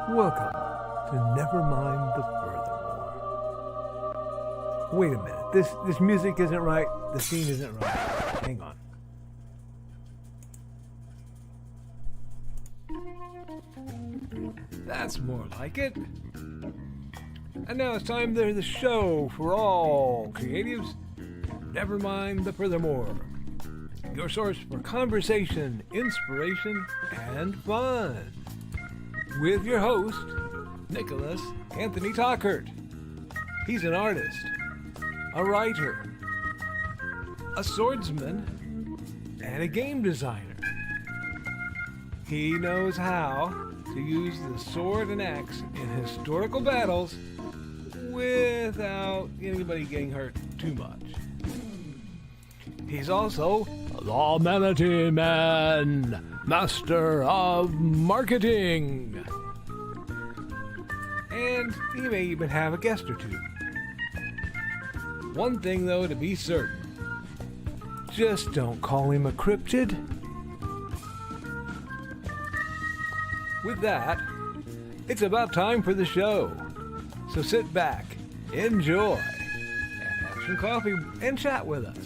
Welcome to Nevermind the Furthermore. Wait a minute. This music isn't right. The scene isn't right. Hang on. That's more like it. And now it's time for the show for all creatives. Nevermind the Furthermore. Your source for conversation, inspiration, and fun. With your host, Nicholas Anthony Tockert. He's an artist, a writer, a swordsman, and a game designer. He knows how to use the sword and axe in historical battles without anybody getting hurt too much. He's also the Manatee Man, master of marketing. And he may even have a guest or two. One thing, though, to be certain. Just don't call him a cryptid. With that, it's about time for the show. So sit back, enjoy, and have some coffee and chat with us.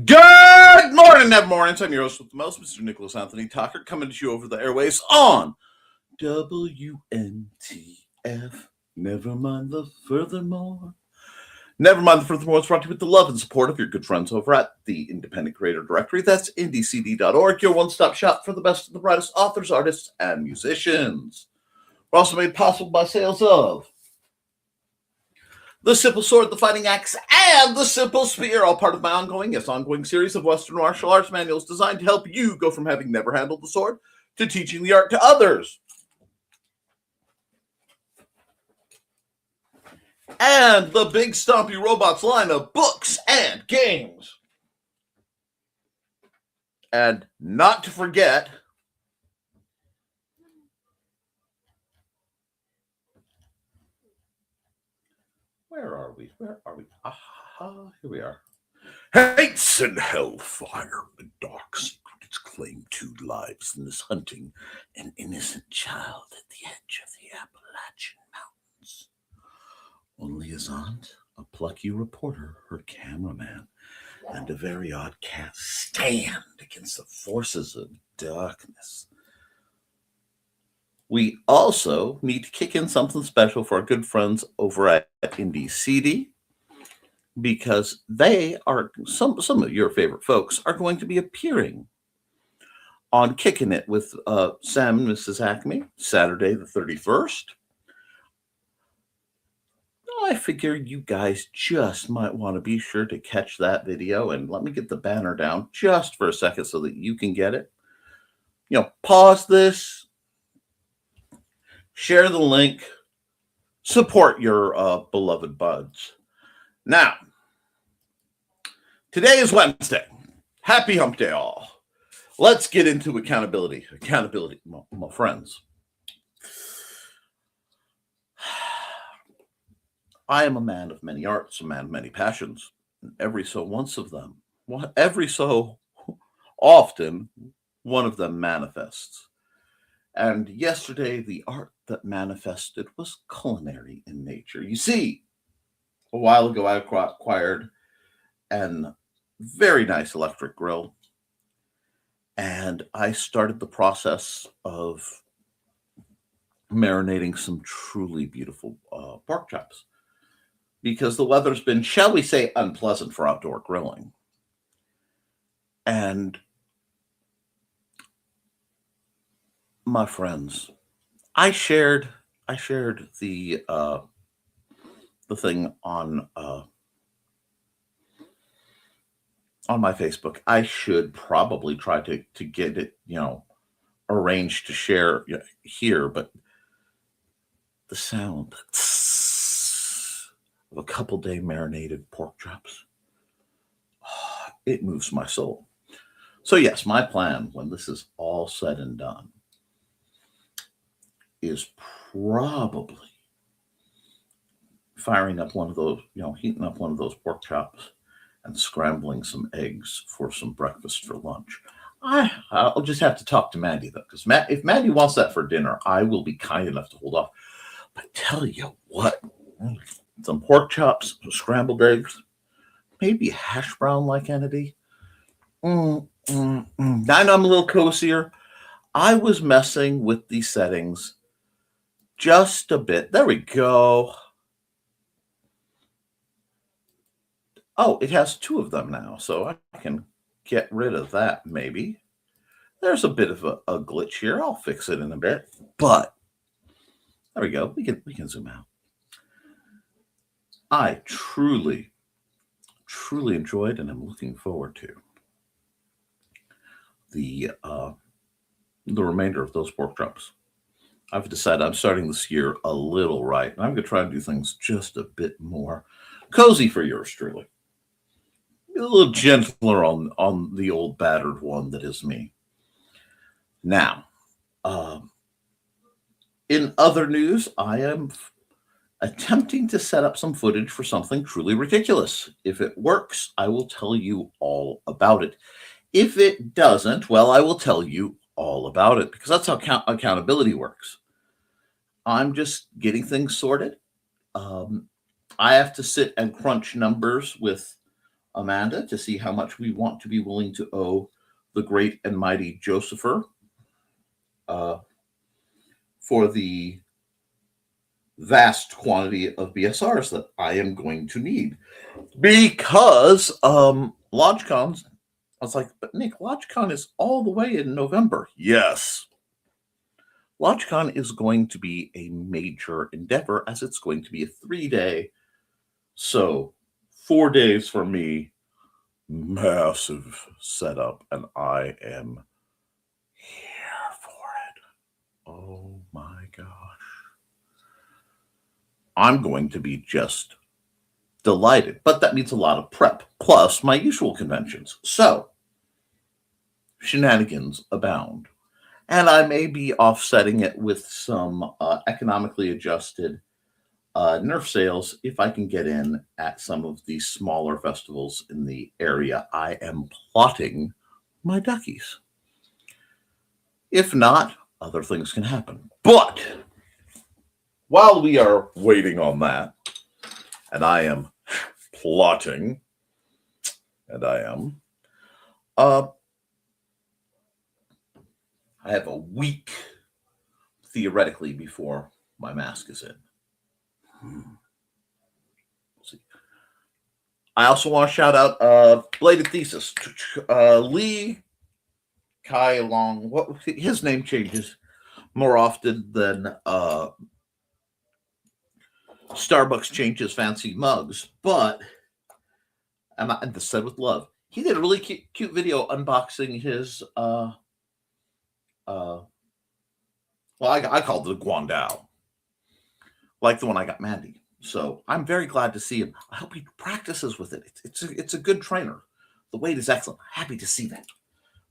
Good morning, Nevermornings. I'm your host with the most, Mr. Nicholas Anthony Tockert, coming to you over the airways on WNTF. Nevermind the Furthermore. Nevermind the Furthermore is brought to you with the love and support of your good friends over at the Independent Creator Directory. That's indiecd.org, your one-stop shop for the best of the brightest authors, artists, and musicians. We're also made possible by sales of the Simple Sword, the Fighting Axe, and the Simple Spear, all part of my ongoing series of Western martial arts manuals designed to help you go from having never handled the sword to teaching the art to others. And the Big Stompy Robots line of books and games. And not to forget, Where are we? Aha, here we are. Hates and hellfire, the dark secret its claim 2 lives in this hunting an innocent child at the edge of the Appalachian Mountains. Only his aunt, a plucky reporter, her cameraman, and a very odd cat stand against the forces of darkness. We also need to kick in something special for our good friends over at Indie CD, because they are some of your favorite folks are going to be appearing on Kicking It with Sam and Mrs. Acme Saturday the 31st. I figure you guys just might want to be sure to catch that video, and let me get the banner down just for a second so that you can get it. Pause this, share the link, support your beloved buds. Now, today is Wednesday. Happy hump day, all. Let's get into accountability. Accountability, my friends. I am a man of many arts, a man of many passions, and every so often, one of them manifests. And yesterday, the art that manifested was culinary in nature. You see, a while ago, I acquired an very nice electric grill, and I started the process of marinating some truly beautiful pork chops, because the weather's been, shall we say, unpleasant for outdoor grilling. And my friends, I shared the thing on on my Facebook. I should probably try to get it, arranged to share here, but the sound of a couple day marinated pork chops, it moves my soul. So yes, my plan when this is all said and done is probably firing up one of those, heating up one of those pork chops and scrambling some eggs for some breakfast for lunch. I'll just have to talk to Mandy, though, because if Mandy wants that for dinner, I will be kind enough to hold off. But tell you what, some pork chops, some scrambled eggs, maybe a hash brown like entity. Now I'm a little cozier. I was messing with the settings just a bit. There we go. Oh, it has 2 of them now, so I can get rid of that, maybe. There's a bit of a glitch here. I'll fix it in a bit. But there we go. We can zoom out. I truly enjoyed and I'm looking forward to the remainder of those pork chops. I've decided I'm starting this year a little right, and I'm going to try and do things just a bit more cozy for yours truly. A little gentler on the old battered one that is me. Now, in other news, I am attempting to set up some footage for something truly ridiculous. If it works, I will tell you all about it. If it doesn't, well, I will tell you all about it, because that's how accountability works. I'm just getting things sorted. I have to sit and crunch numbers with Amanda to see how much we want to be willing to owe the great and mighty Josepher for the vast quantity of BSRs that I am going to need. Because LodgeCon's, I was like, but Nick, LodgeCon is all the way in November. Yes. LodgeCon is going to be a major endeavor, as it's going to be a 3-day. So 4 days for me, massive setup, and I am here for it. Oh my gosh. I'm going to be just delighted, but that means a lot of prep, plus my usual conventions. So shenanigans abound. And I may be offsetting it with some economically adjusted Nerf sales if I can get in at some of the smaller festivals in the area I am plotting my duckies. If not, other things can happen. But while we are waiting on that, and I am plotting, and I am, I have a week, theoretically, before my mask is in. We'll see. I also want to shout out Bladed Thesis. Lee Kai Long. What his name changes more often than Starbucks changes fancy mugs, but and this said with love. He did a really cute video unboxing his I called it a Guandao, like the one I got Mandy. So I'm very glad to see him. I hope he practices with it. It's a good trainer. The weight is excellent. Happy to see that.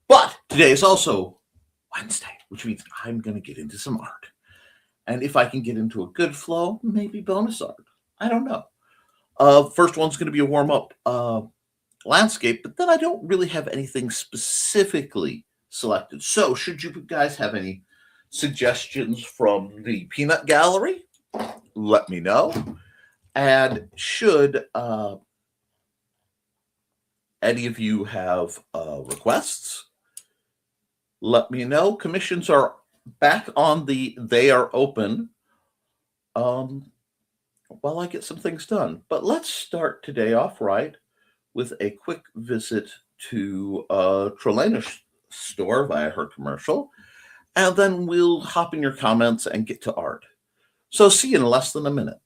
But today is also Wednesday, which means I'm going to get into some art. And if I can get into a good flow, maybe bonus art. I don't know. First one's going to be a warm-up landscape, but then I don't really have anything specifically selected. So should you guys have any suggestions from the peanut gallery, let me know. And should any of you have requests, let me know. Commissions are back on they are open while I get some things done. But let's start today off right with a quick visit to Trelanish store via her commercial, and then we'll hop in your comments and get to art. So see you in less than a minute.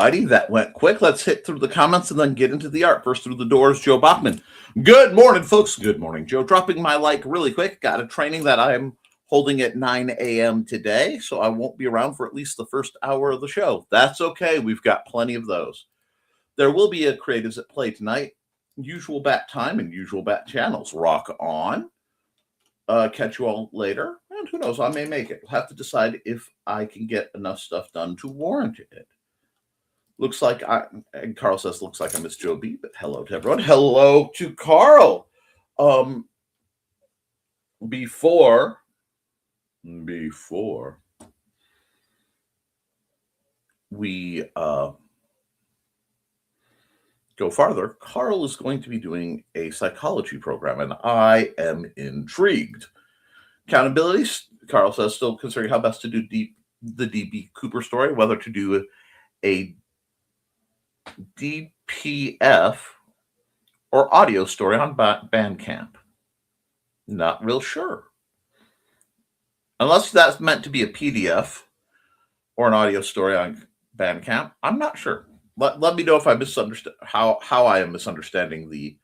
righty, that went quick. Let's hit through the comments and then get into the art. First through the doors, Joe Bachman. Good morning, folks. Good morning, Joe. Dropping my like really quick. Got a training that I'm holding at 9 a.m. today, so I won't be around for at least the first hour of the show. That's okay. We've got plenty of those. There will be a Creatives at Play tonight. Usual bat time and usual bat channels. Rock on. Catch you all later. And who knows, I may make it. We'll have to decide if I can get enough stuff done to warrant it. Looks like and Carl says, looks like I missed Joe B, but hello to everyone. Hello to Carl. Before we go farther, Carl is going to be doing a psychology program, and I am intrigued. Accountability, Carl says, still considering how best to do the D.B. Cooper story, whether to do a DPF or audio story on Bandcamp. Not real sure. Unless that's meant to be a PDF or an audio story on Bandcamp, I'm not sure. Let me know if I misunderstand how I am misunderstanding the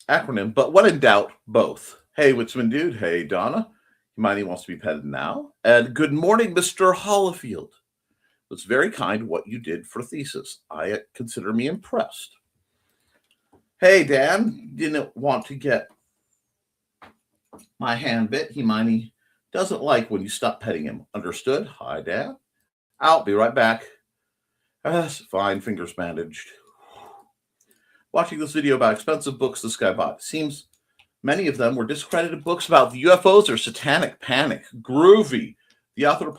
acronym. But when in doubt, both. Hey, Witsman Dude. Hey, Donna. Hermione wants to be petted now. And good morning, Mr. Hollifield. It's very kind what you did for thesis. I consider me impressed. Hey, Dan. Didn't want to get my hand bit. Hermione doesn't like when you stop petting him. Understood? Hi, Dan. I'll be right back. That's fine. Fingers bandaged. Watching this video about expensive books this guy bought. Seems many of them were discredited books about the UFOs or satanic panic. Groovy. The author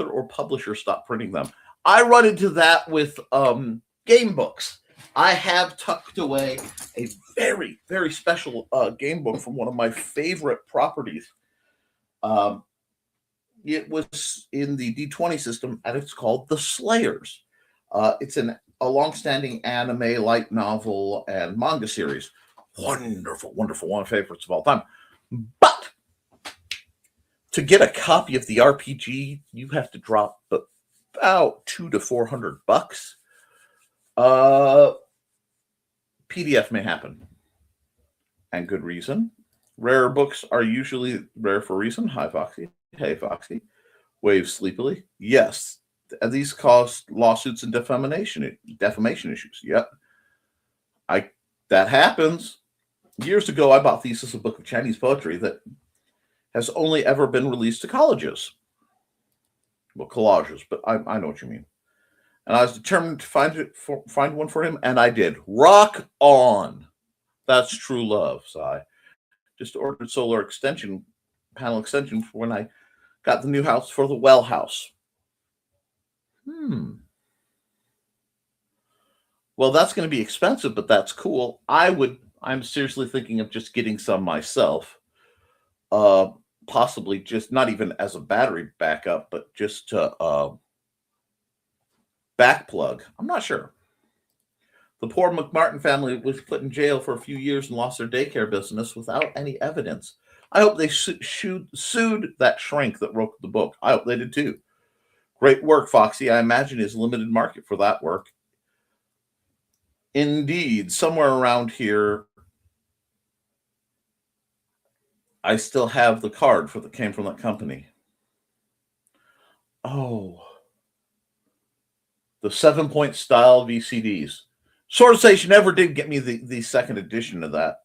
or publisher stopped printing them. I run into that with game books. I have tucked away a very, very special game book from one of my favorite properties. It was in the D20 system, and it's called The Slayers. It's a long-standing anime, light novel, and manga series. Wonderful, wonderful, one of my favorites of all time. But to get a copy of the RPG, you have to drop about $200 to $400. PDF may happen, and good reason. Rare books are usually rare for a reason. Hi, Foxy. Hey, Foxy. Wave sleepily. Yes, and these cause lawsuits and defamation issues. Yep, that happens. Years ago, I bought Thesis, a book of Chinese poetry that has only ever been released to colleges. Well, collages, but I know what you mean. And I was determined to find one for him, and I did. Rock on. That's true love, sigh. Just ordered solar panel extension for when I got the new house for the well house. Well, that's going to be expensive, but that's cool. I'm seriously thinking of just getting some myself. Possibly just not even as a battery backup, but just to back plug. I'm not sure. The poor McMartin family was put in jail for a few years and lost their daycare business without any evidence. I hope they sued that shrink that wrote the book. I hope they did too. Great work, Foxy. I imagine is a limited market for that work. Indeed, somewhere around here, I still have the card that came from that company. Oh, the 7-point style VCDs. Sword Station never did get me the second edition of that.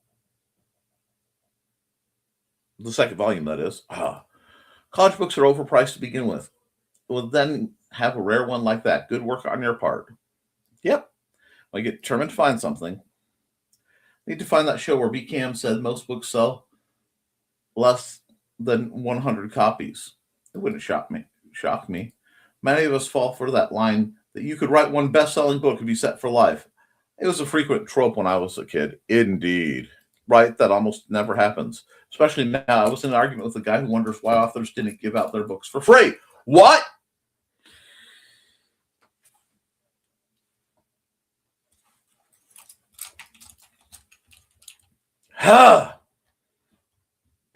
The second volume, that is. College books are overpriced to begin with. Well, then have a rare one like that. Good work on your part. Yep. I get determined to find something. Need to find that show where BCAM said most books sell less than 100 copies. It wouldn't shock me. Many of us fall for that line that you could write one best-selling book and be set for life. It was a frequent trope when I was a kid. Indeed. Right? That almost never happens. Especially now. I was in an argument with a guy who wonders why authors didn't give out their books for free. What?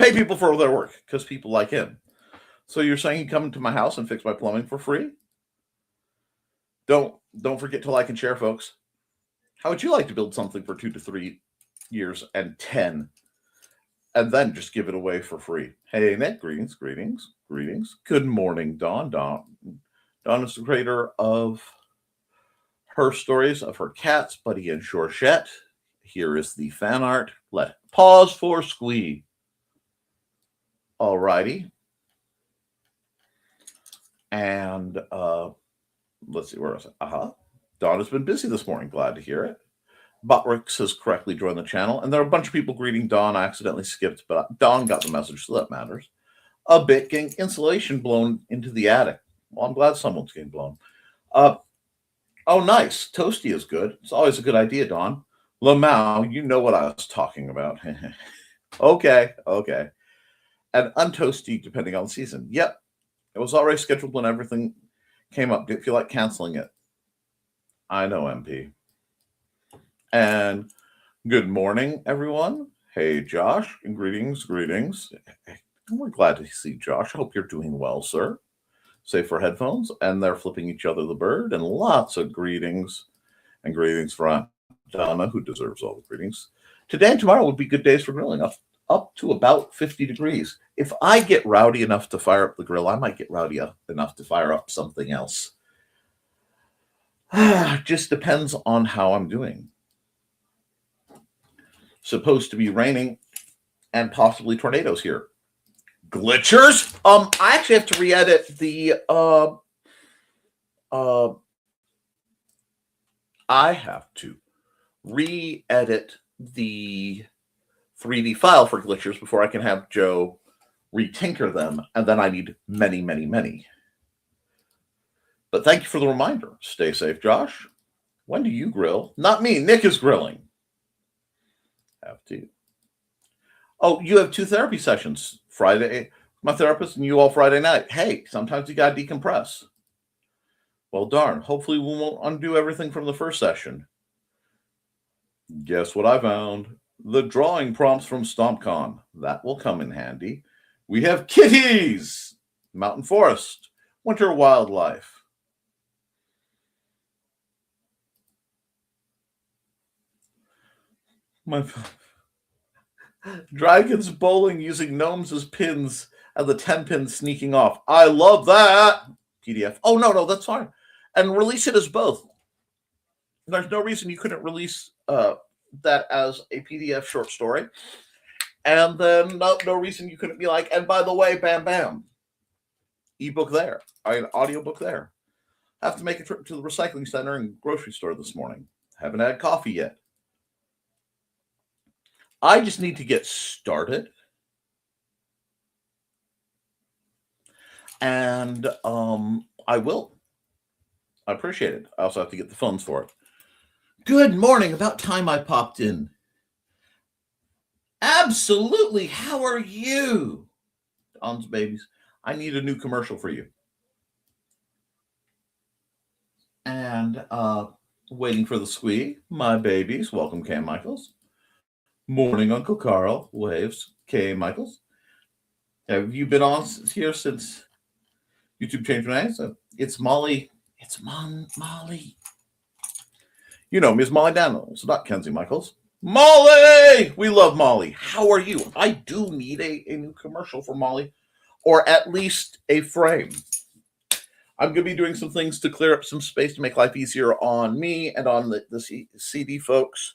pay people for their work because people like him. So you're saying he'd come to my house and fix my plumbing for free? Don't forget to like and share, folks. How would you like to build something for 2 to 3 years and 10, and then just give it away for free? Hey, Nick, greetings. Good morning, Dawn. Dawn is the creator of her stories of her cats, Buddy and Georgette. Here is the fan art. Let pause for squee. Alrighty. And let's see, where is it? Dawn has been busy this morning. Glad to hear it. Botrix has correctly joined the channel, and there are a bunch of people greeting Dawn. I accidentally skipped, but Dawn got the message, so that matters. A bit getting insulation blown into the attic. Well, I'm glad someone's getting blown. Oh, nice. Toasty is good. It's always a good idea, Dawn. Lamau, you know what I was talking about. Okay. And untoasty, depending on the season. Yep. It was already scheduled when everything came up. Didn't feel like canceling it. I know, MP. And good morning, everyone. Hey, Josh, and greetings. We're glad to see Josh. I hope you're doing well, sir. Safe for headphones, and they're flipping each other the bird, and lots of greetings. And greetings for Aunt Donna, who deserves all the greetings. Today and tomorrow would be good days for grilling, up to about 50 degrees. If I get rowdy enough to fire up the grill, I might get rowdy enough to fire up something else. Just depends on how I'm doing. Supposed to be raining and possibly tornadoes here. Glitchers? I actually have to re-edit the I have to re-edit the 3D file for glitchers before I can have Joe retinker them, and then I need many. But thank you for the reminder. Stay safe, Josh. When do you grill? Not me. Nick is grilling. Have to. Oh, you have 2 therapy sessions. Friday, my therapist, and you all Friday night. Hey, sometimes you got to decompress. Well, darn. Hopefully we won't undo everything from the first session. Guess what I found? The drawing prompts from StompCon. That will come in handy. We have kitties, mountain forest, winter wildlife. My dragons bowling using gnomes as pins and the 10 pins sneaking off. I love that. PDF. Oh, no, that's fine. And release it as both. There's no reason you couldn't release that as a PDF short story. And then no reason you couldn't be like, and by the way, bam, ebook there, audiobook there. I have to make a trip to the recycling center and grocery store this morning. Haven't had coffee yet. I just need to get started. And I will. I appreciate it. I also have to get the funds for it. Good morning. About time I popped in. Absolutely. How are you? Don's babies. I need a new commercial for you. And waiting for the squee. My babies. Welcome, Cam Michaels. Morning, Uncle Carl. Waves. K. Michaels. Have you been on here since YouTube changed my name? So it's Molly. It's Molly. You know me as Molly Daniels, not Kenzie Michaels. Molly! We love Molly. How are you? I do need a new commercial for Molly, or at least a frame. I'm going to be doing some things to clear up some space to make life easier on me and on the CD folks.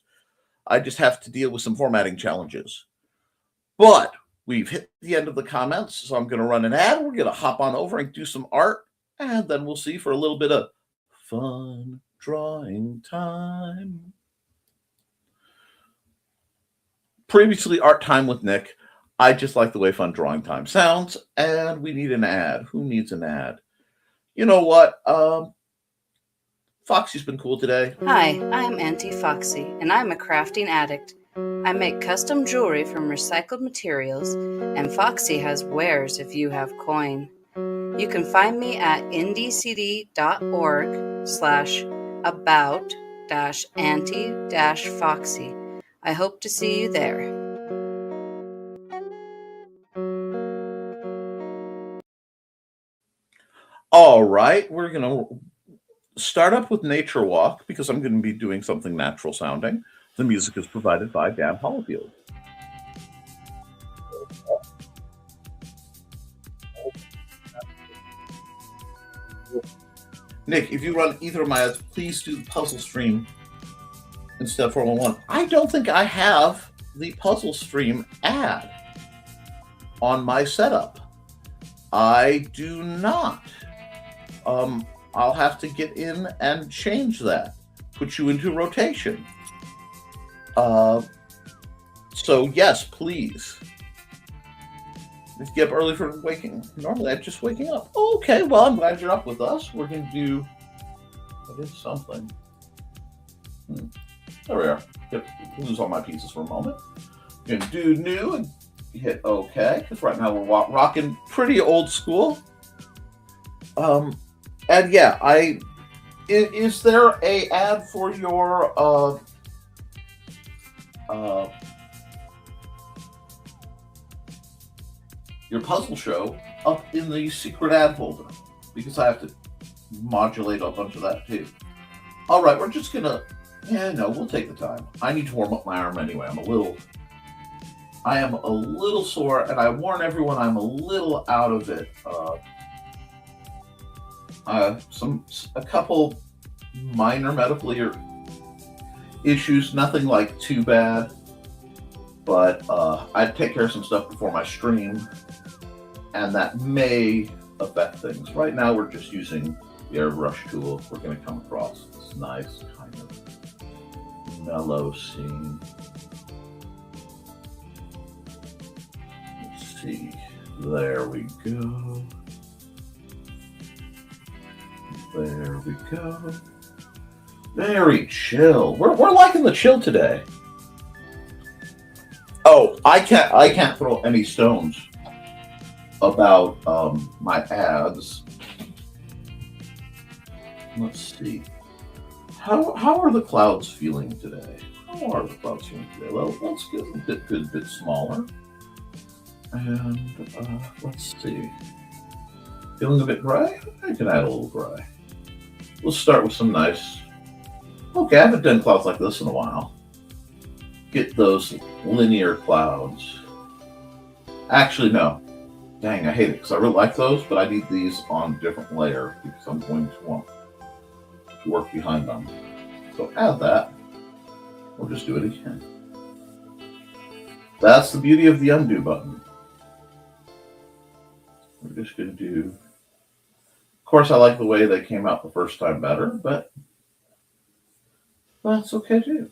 I just have to deal with some formatting challenges. But we've hit the end of the comments, so I'm going to run an ad. We're going to hop on over and do some art, and then we'll see for a little bit of fun drawing time. Previously, art time with Nick. I just like the way fun drawing time sounds, and we need an ad. Who needs an ad? You know what? Foxy's been cool today. Hi, I'm Auntie Foxy, and I'm a crafting addict. I make custom jewelry from recycled materials, and Foxy has wares if you have coin. You can find me at indiecity.org/about-auntie-foxy. I hope to see you there. All right, we're going to start up with Nature Walk because I'm going to be doing something natural sounding. The music is provided by Dan Hollifield. Nick, if you run either of my ads, please do the puzzle stream instead of 411. I don't think I have the puzzle stream ad on my setup. I do not. I'll have to get in and change that, put you into rotation. So yes, please. If you get up early for waking, normally I'm just waking up. Okay, well, I'm glad you're up with us. We're going to do, I did something. There we are. Lose all my pieces for a moment. We're going to do new and hit OK, because right now we're rocking pretty old school. And yeah, is there a ad for your puzzle show up in the secret ad folder? Because I have to modulate a bunch of that too. All right, we're just gonna, we'll take the time. I need to warm up my arm anyway. I am a little sore, and I warn everyone I'm a little out of it. A couple minor medical issues, nothing like too bad, but I'd take care of some stuff before my stream, and that may affect things. Right now we're just using the airbrush tool. We're going to come across this nice kind of mellow scene. Let's see, there we go. There we go. Very chill. We're liking the chill today. Oh, I can't throw any stones about my ads. Let's see. How are the clouds feeling today? Well, let's get a good bit smaller. And let's see. Feeling a bit gray? I can add a little gray. We'll start with some nice. Okay, I haven't done clouds like this in a while. Get those linear clouds. Actually, no. Dang, I hate it because I really like those, but I need these on a different layer because I'm going to want to work behind them. So add that. We'll just do it again. That's the beauty of the undo button. We're just going to do. Of course, I like the way they came out the first time better, but that's okay too.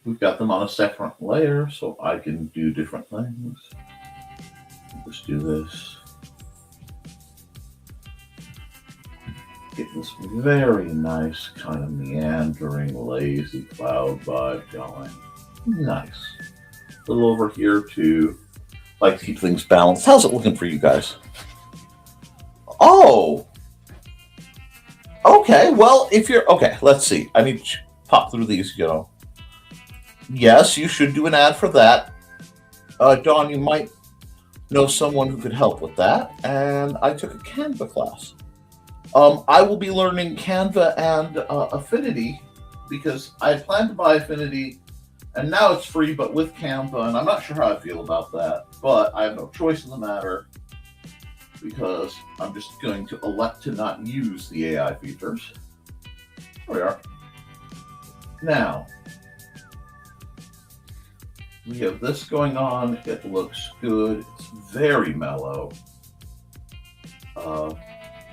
We've got them on a separate layer, so I can do different things. Let's do this. Get this very nice kind of meandering, lazy cloud vibe going. Nice. A little over here too. Like to keep things balanced. How's it looking for you guys? Oh! Okay, well, if you're... Okay, let's see. I need to pop through these, Yes, you should do an ad for that. Dawn, you might know someone who could help with that. And I took a Canva class. I will be learning Canva and Affinity because I had planned to buy Affinity and now it's free, but with Canva, and I'm not sure how I feel about that, but I have no choice in the matter because I'm just going to elect to not use the AI features. There we are. Now, we have this going on. It looks good. It's very mellow.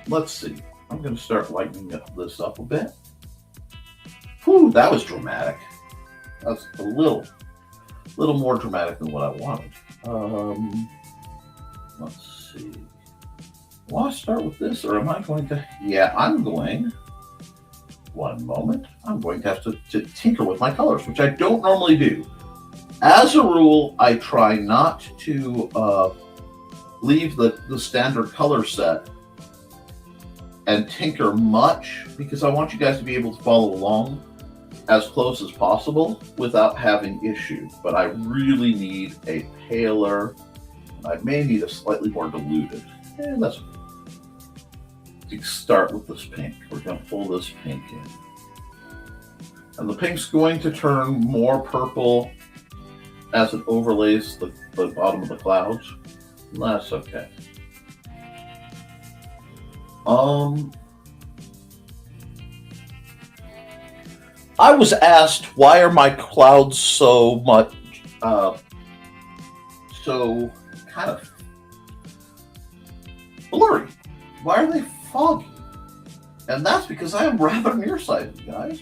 Let's see. I'm going to start lightening this up a bit. Whew, that was dramatic. That's a little more dramatic than what I wanted. Let's see. Will I start with this, or am I going to? Yeah, I'm going. One moment. I'm going to have to tinker with my colors, which I don't normally do. As a rule, I try not to leave the standard color set and tinker much because I want you guys to be able to follow along as close as possible without having issues. But I really need a paler, and I may need a slightly more diluted. And that's to start with this pink. We're going to pull this pink in. And the pink's going to turn more purple as it overlays the bottom of the clouds. And that's okay. I was asked, why are my clouds so much, so kind of blurry? Why are they foggy? And that's because I am rather nearsighted, guys.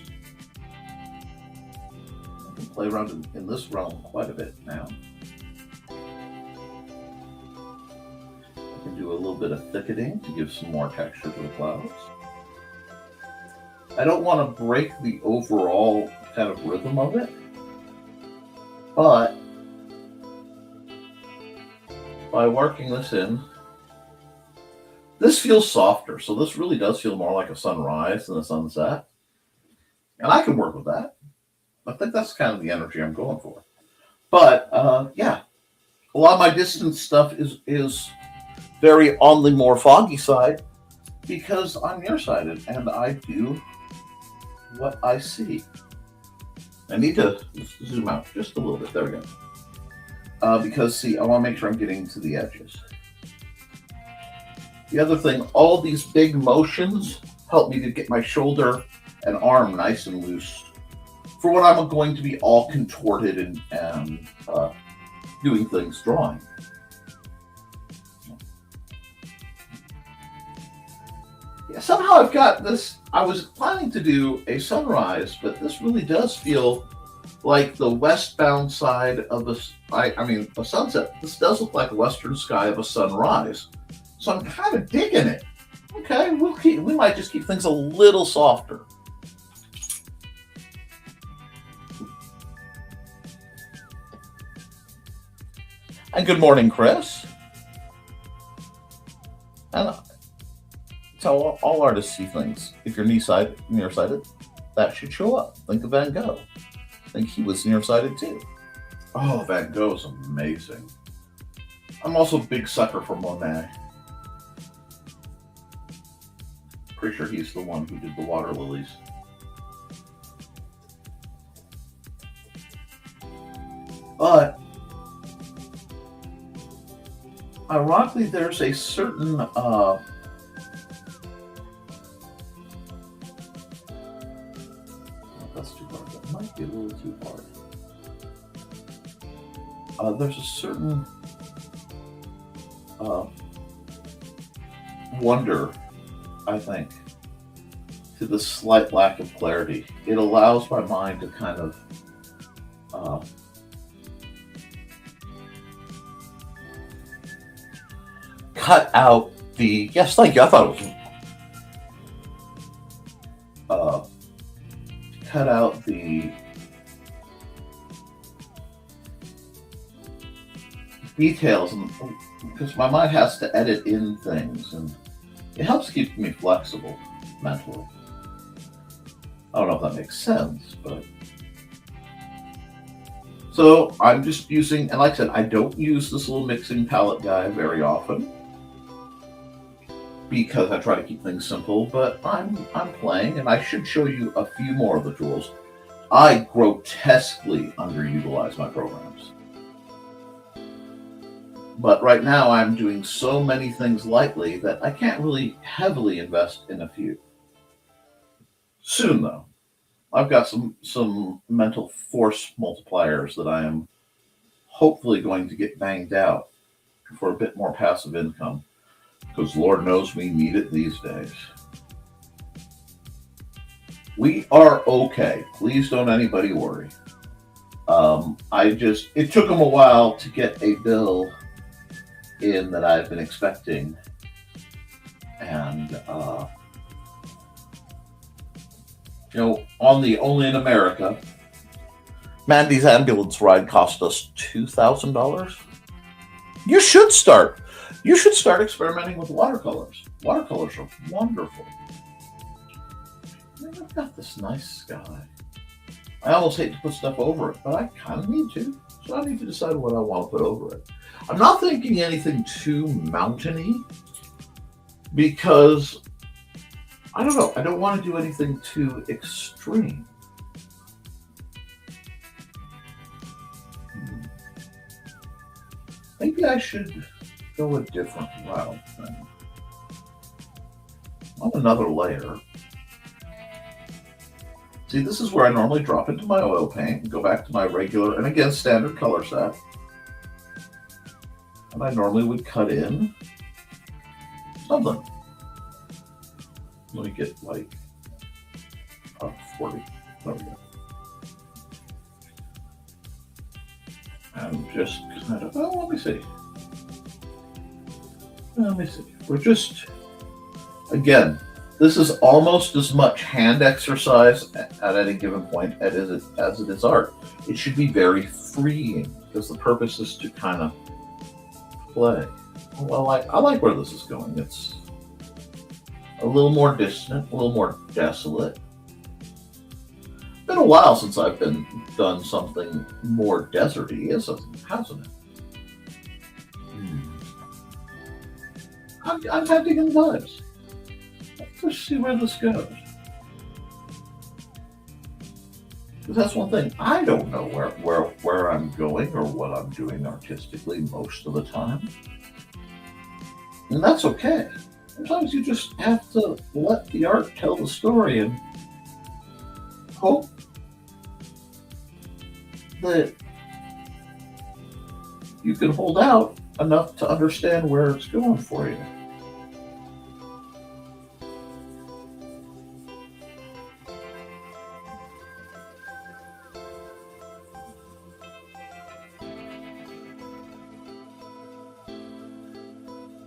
I can play around in this realm quite a bit now. I can do a little bit of thickening to give some more texture to the clouds. I don't want to break the overall kind of rhythm of it, but by working this in, this feels softer. So this really does feel more like a sunrise than a sunset. And I can work with that. I think that's kind of the energy I'm going for. But yeah, a lot of my distance stuff is very on the more foggy side because I'm nearsighted and I do what I see. I need to zoom out just a little bit. There we go. Because see, I want to make sure I'm getting to the edges. The other thing, all these big motions help me to get my shoulder and arm nice and loose for when I'm going to be all contorted and doing things drawing. Yeah, somehow I've got this. I was planning to do a sunrise, but this really does feel like the westbound side of a sunset. This does look like the western sky of a sunrise. So I'm kind of digging it. Okay, we might just keep things a little softer. And good morning, Chris. And that's how all artists see things. If you're nearsighted, that should show up. Think of Van Gogh. I think he was nearsighted too. Oh, Van Gogh's amazing. I'm also a big sucker for Monet. Pretty sure he's the one who did the water lilies. But ironically, there's a certain that's too hard. That might be a little too hard. There's a certain wonder, I think, to the slight lack of clarity. It allows my mind to kind of cut out the, yes, thank you, I thought it was, cut out the details, because my mind has to edit in things, and it helps keep me flexible mentally. I don't know if that makes sense, but so I'm just using, and like I said, I don't use this little mixing palette guy very often because I try to keep things simple, but I'm playing, and I should show you a few more of the tools. I grotesquely underutilize my programs. But right now I'm doing so many things lightly that I can't really heavily invest in a few. Soon though, I've got some mental force multipliers that I am hopefully going to get banged out for a bit more passive income, because Lord knows we need it these days. We are okay. Please don't anybody worry. It took them a while to get a bill in that I've been expecting, and on the Only in America, Mandy's ambulance ride cost us $2,000. You should start experimenting with watercolors. Watercolors are wonderful. I've got this nice sky. I almost hate to put stuff over it, but I kind of need to. So I need to decide what I want to put over it. I'm not thinking anything too mountainy, because I don't know. I don't want to do anything too extreme. Maybe I should go a different route then. On another layer. See, this is where I normally drop into my oil paint and go back to my regular, and again, standard color set. And I normally would cut in something. Let me get like 40. There we go. And just kind of, oh, let me see. We're just, again, this is almost as much hand exercise at any given point as it is art. It should be very freeing because the purpose is to kind of play. Well, I like where this is going. It's a little more distant, a little more desolate. Been a while since I've done something more deserty, hasn't it? I'm digging the vibes. Let's see where this goes. Because that's one thing. I don't know where I'm going or what I'm doing artistically most of the time. And that's okay. Sometimes you just have to let the art tell the story and hope that you can hold out enough to understand where it's going for you.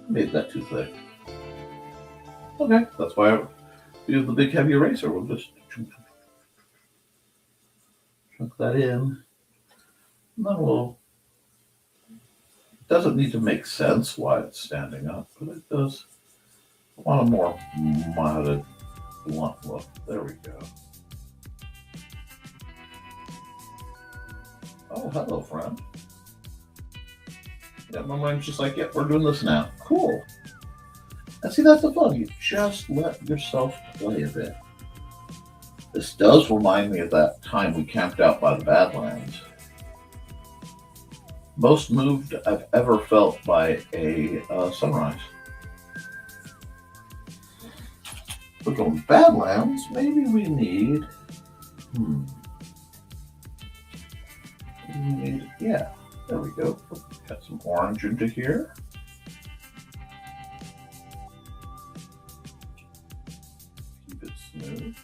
Made that too thick. Okay, that's why we have the big heavy eraser. We'll just chunk that in. And then we'll, it doesn't need to make sense why it's standing up, but it does. I want a more modded blunt look. There we go. Oh, hello, friend. Yeah, my mind's just like, yep, we're doing this now. Cool. And see, that's the fun. You just let yourself play a bit. This does remind me of that time we camped out by the Badlands. Most moved I've ever felt by a sunrise. But going Badlands, maybe we need... Yeah, there we go. Got some orange into here. Keep it smooth.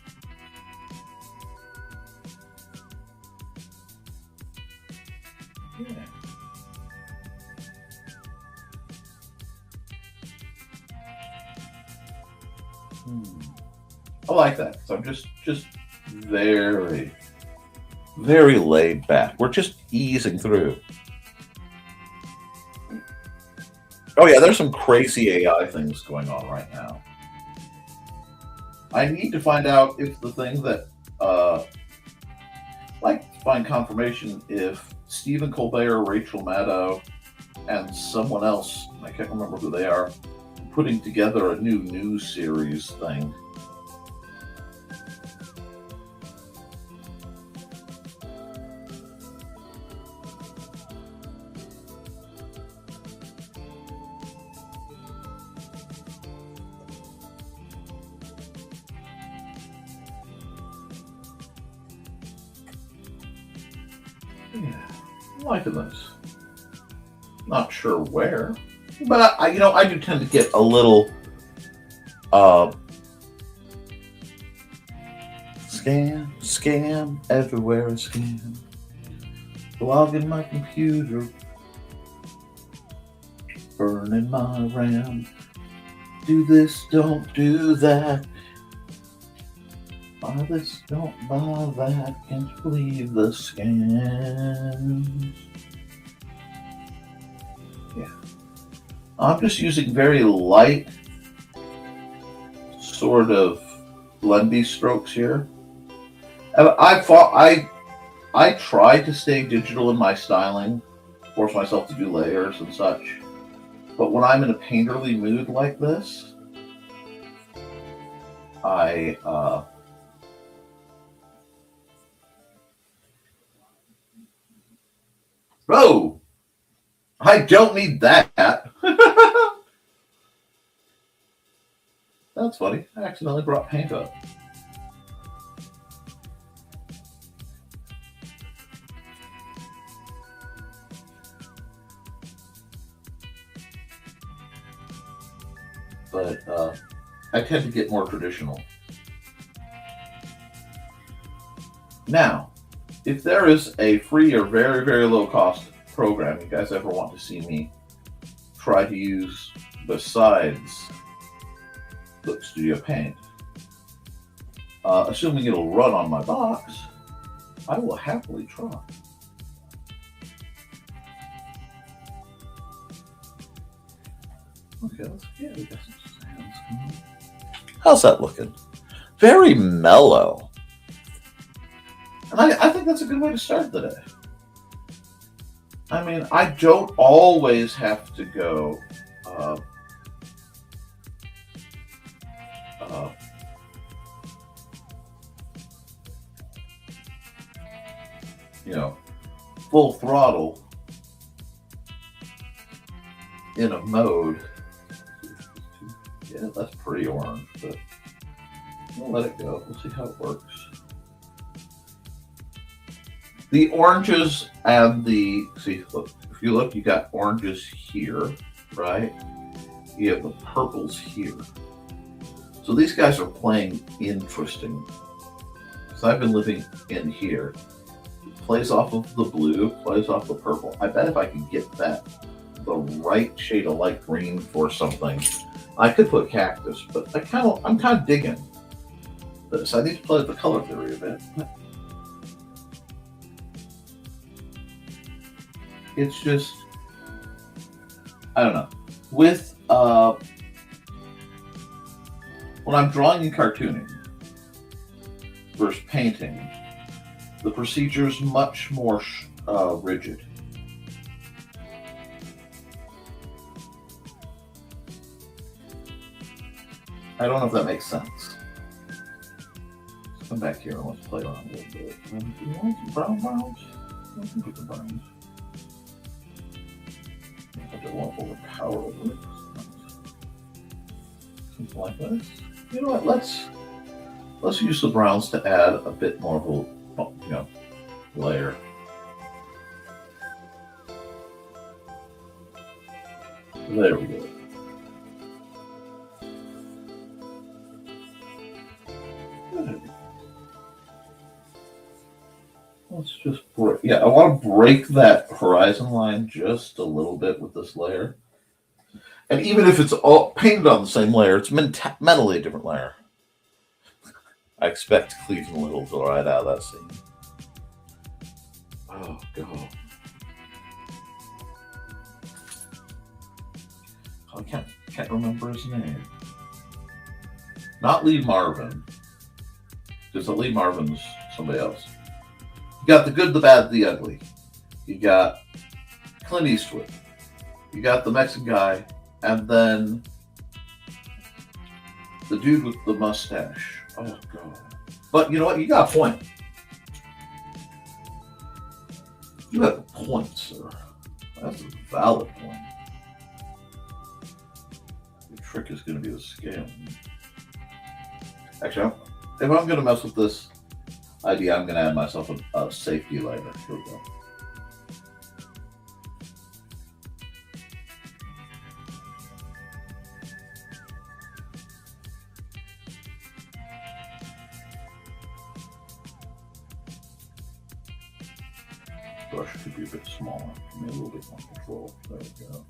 Yeah. I like that. So I'm just very, very laid back. We're just easing through. Oh yeah, there's some crazy AI things going on right now. I need to find out if the thing that, like to find confirmation if Stephen Colbert, Rachel Maddow, and someone else, I can't remember who they are, putting together a new news series thing. Yeah, I'm liking this. Not sure where, but I do tend to get a little scam everywhere, scam. Log in my computer, burning my RAM. Do this, don't do that. Buy this, don't buy that. Can't believe the scams. Yeah. I'm just using very light sort of blendy strokes here. And I tried to stay digital in my styling, force myself to do layers and such. But when I'm in a painterly mood like this, I oh, I don't need that. That's funny. I accidentally brought paint up. But I tend to get more traditional. Now, if there is a free or very, very low cost program you guys ever want to see me try to use besides Look Studio Paint, assuming it'll run on my box, I will happily try. Okay, let's get we got some sounds. How's that looking? Very mellow. And I think that's a good way to start the day. I mean, I don't always have to go full throttle in a mode. Yeah, that's pretty orange, but we'll let it go. We'll see how it works. The oranges and look, if you look, you got oranges here, right? You have the purples here. So these guys are playing interesting. So I've been living in here. It plays off of the blue, plays off the purple. I bet if I could get the right shade of light green for something, I could put cactus, but I'm kind of digging this. I need to play with the color theory a bit. It's just, I don't know. With when I'm drawing and cartooning versus painting, the procedure is much more rigid. I don't know if that makes sense. Let's come back here and let's play around a little bit. Do you want some browns? I can get the browns. I don't want to overpower over it. Something like this. You know what? Let's use the browns to add a bit more of a layer. There we go. Let's just break. Yeah, I want to break that horizon line just a little bit with this layer. And even if it's all painted on the same layer, it's mentally a different layer. I expect Cleveland Little to ride out of that scene. Oh, God. I can't remember his name. Not Lee Marvin. Because Lee Marvin's somebody else. You got the good, the bad, the ugly. You got Clint Eastwood. You got the Mexican guy. And then the dude with the mustache. Oh, God. But you know what? You got a point. You have a point, sir. That's a valid point. The trick is going to be the scale. Actually, if I'm going to mess with this idea, I'm going to add myself a safety layer. Here we go. Brush could be a bit smaller. Give me a little bit more control. There we go.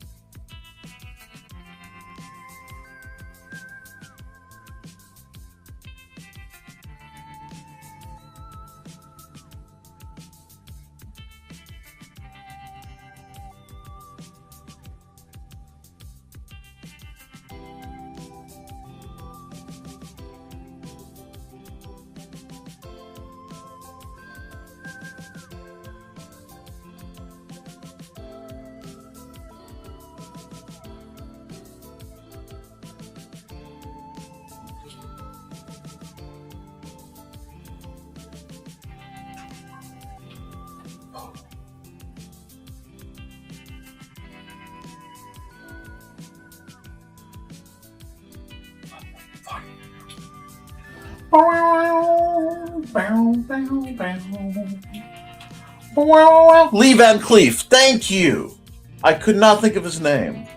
Lee Van Cleef, thank you. I could not think of his name.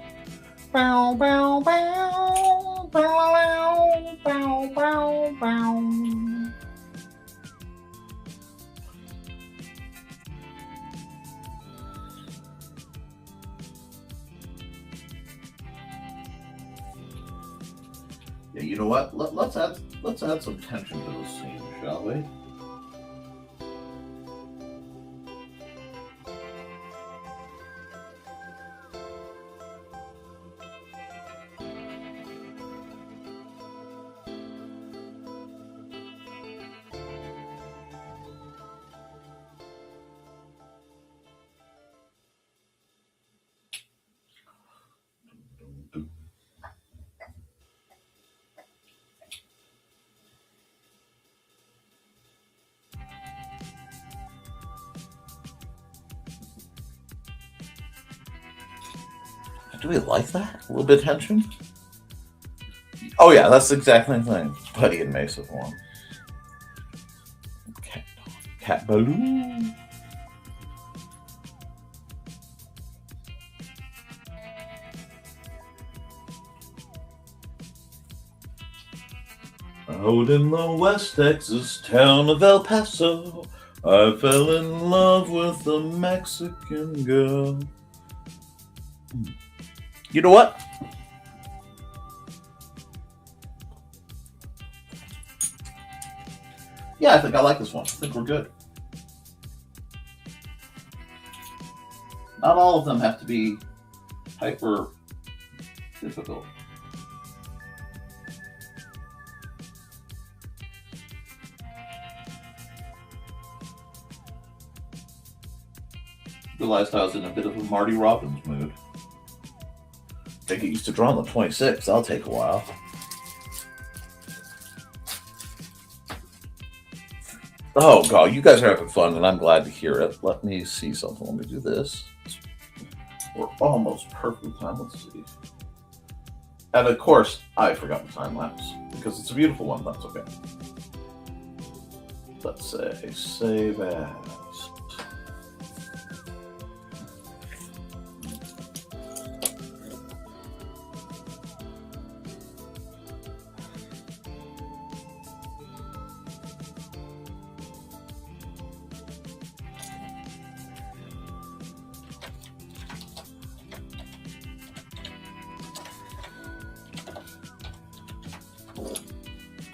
Yeah, you know what? Let's add some tension to the scene, shall we? Do we like that? A little bit of tension? Oh yeah, that's exactly the thing. Buddy and Mesa form. Cat balloon. Out in the West Texas town of El Paso, I fell in love with a Mexican girl. You know what? Yeah, I think I like this one. I think we're good. Not all of them have to be hyper difficult. Realized I was in a bit of a Marty Robbins mood. I get used to drawing the 26. That'll take a while. Oh god, you guys are having fun, and I'm glad to hear it. Let me see something. Let me do this. We're almost perfectly timed. Let's see. And of course, I forgot the time lapse because it's a beautiful one. That's okay. Let's say save as.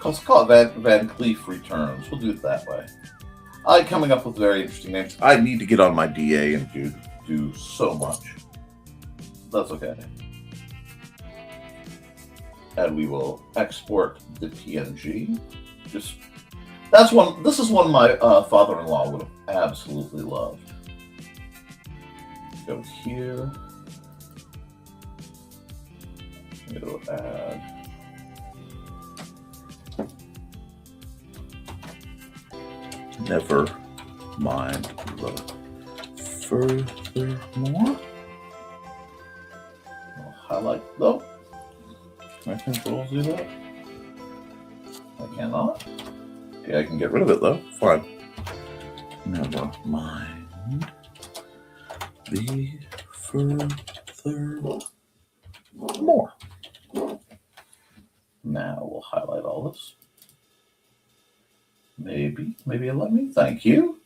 Let's call it Van Cleef Returns. We'll do it that way. I like coming up with very interesting names. I need to get on my DA and do so much. That's okay. And we will export the PNG. This is one my father-in-law would have absolutely loved. Go here. I'm going to add. Never mind the furthermore. I'll highlight though. Can I control do that? I cannot. Okay, I can get rid of it though. Fine. Never mind the furthermore. Now we'll highlight all this. Maybe it'll let me. Thank you.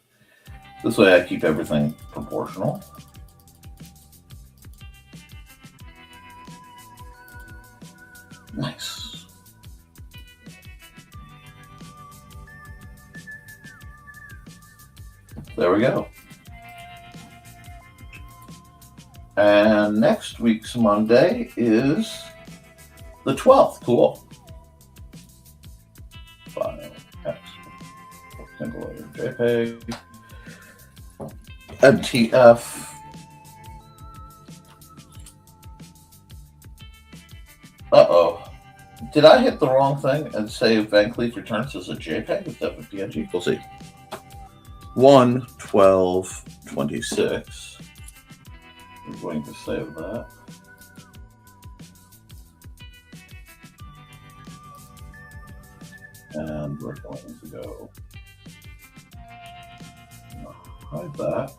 This way I keep everything proportional. Nice. There we go. And next week's Monday is the 12th. Cool. File. Single layer JPEG, MTF, did I hit the wrong thing and say Van Cleef Returns as a JPEG instead of a PNG? We'll see. 1/12/26. We're going to save that. And we're going to go hide that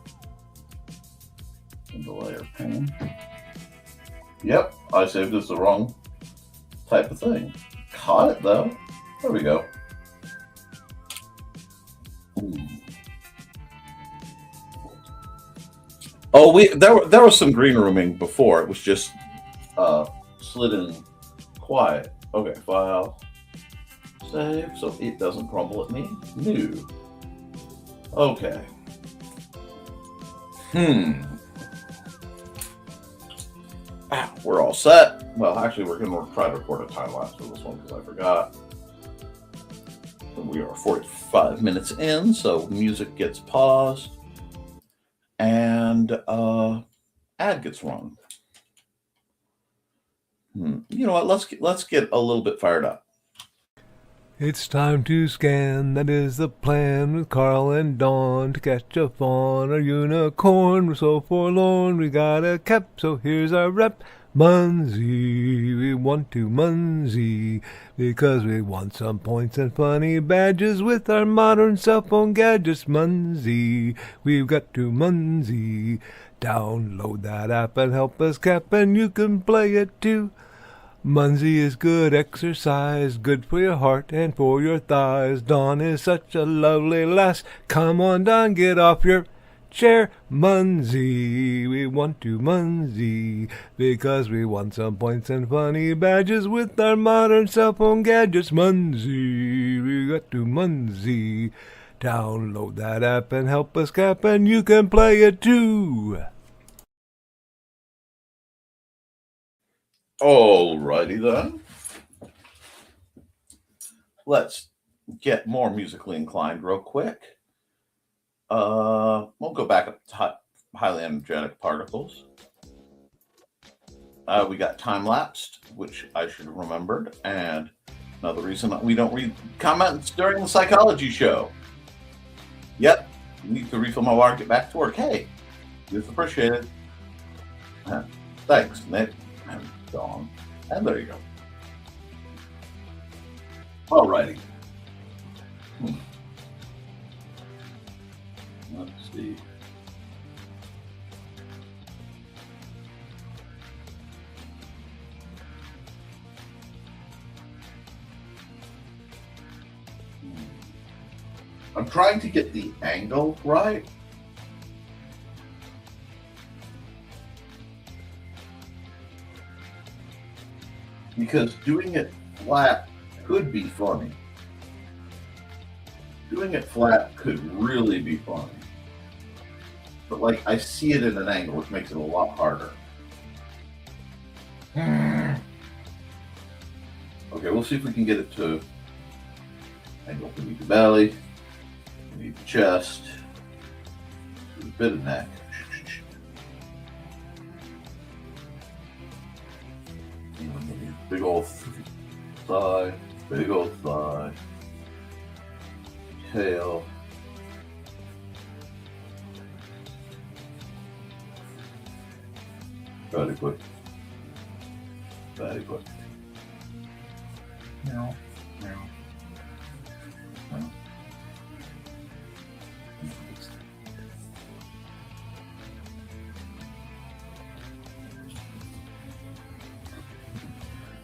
in the layer pane. Yep, I saved this the wrong type of thing. Caught it though. There we go. Oh, there was some green rooming before. It was just slid in quiet. Okay, file, save, so it doesn't crumble at me. New. Okay. We're all set. Well, actually, we're going to try to record a time lapse for this one because I forgot. We are 45 minutes in, so music gets paused and ad gets run. You know what? Let's get a little bit fired up. It's time to scan, that is the plan, with Carl and Dawn to catch a fawn or unicorn. We're so forlorn, we got a cap, so here's our rep. Munsey, we want to Munsey, because we want some points and funny badges with our modern cell phone gadgets. Munsey, we've got to Munsey. Download that app and help us cap, and you can play it too. Munsey is good exercise, good for your heart and for your thighs. Dawn is such a lovely lass. Come on, Dawn, get off your chair. Munsey, we want to Munsey, because we want some points and funny badges with our modern cell phone gadgets. Munsey, we got to Munsey. Download that app and help us cap, and you can play it too. Alrighty then. Let's get more musically inclined real quick. We'll go back up to highly energetic particles. We got time lapsed, which I should have remembered, and another reason we don't read comments during the psychology show. Yep, need to refill my water, get back to work. Hey, it's appreciated. Thanks, Nick. Dawn. And there you go. Alrighty. Let's see. I'm trying to get the angle right. Because doing it flat could be funny. Doing it flat could really be funny. But like, I see it at an angle, which makes it a lot harder. Okay, we'll see if we can get it to angle. We need the belly, we need the chest, a bit of neck. Big old thigh, tail. Very good. Meow, meow.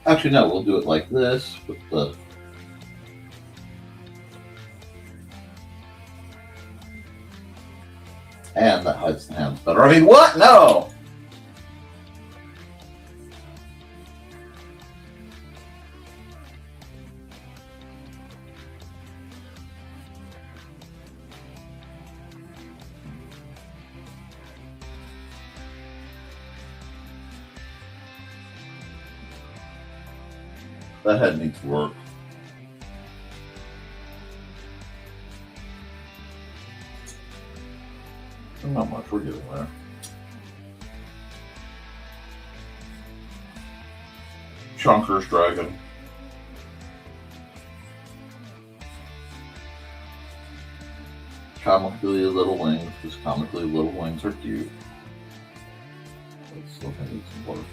Actually, no, we'll do it like this with the and that hides the hands better. I mean, what? No! That head needs work. Not much, we're getting there. Chunker's dragon. Comically little wings, because comically little wings are cute. Let's still need some work.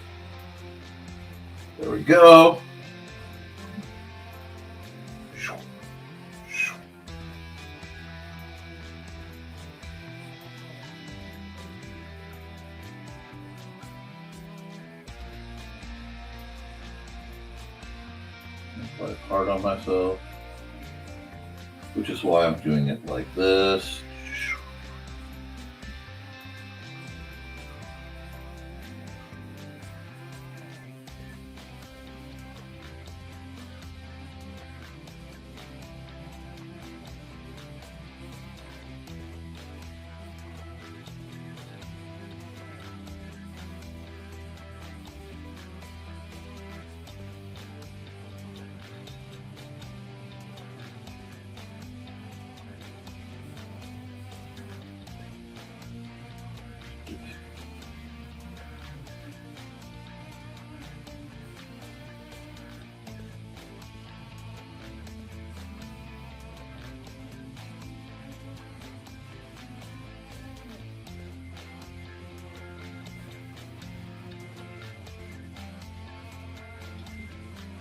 There we go. quite hard on myself, which is why I'm doing it like this.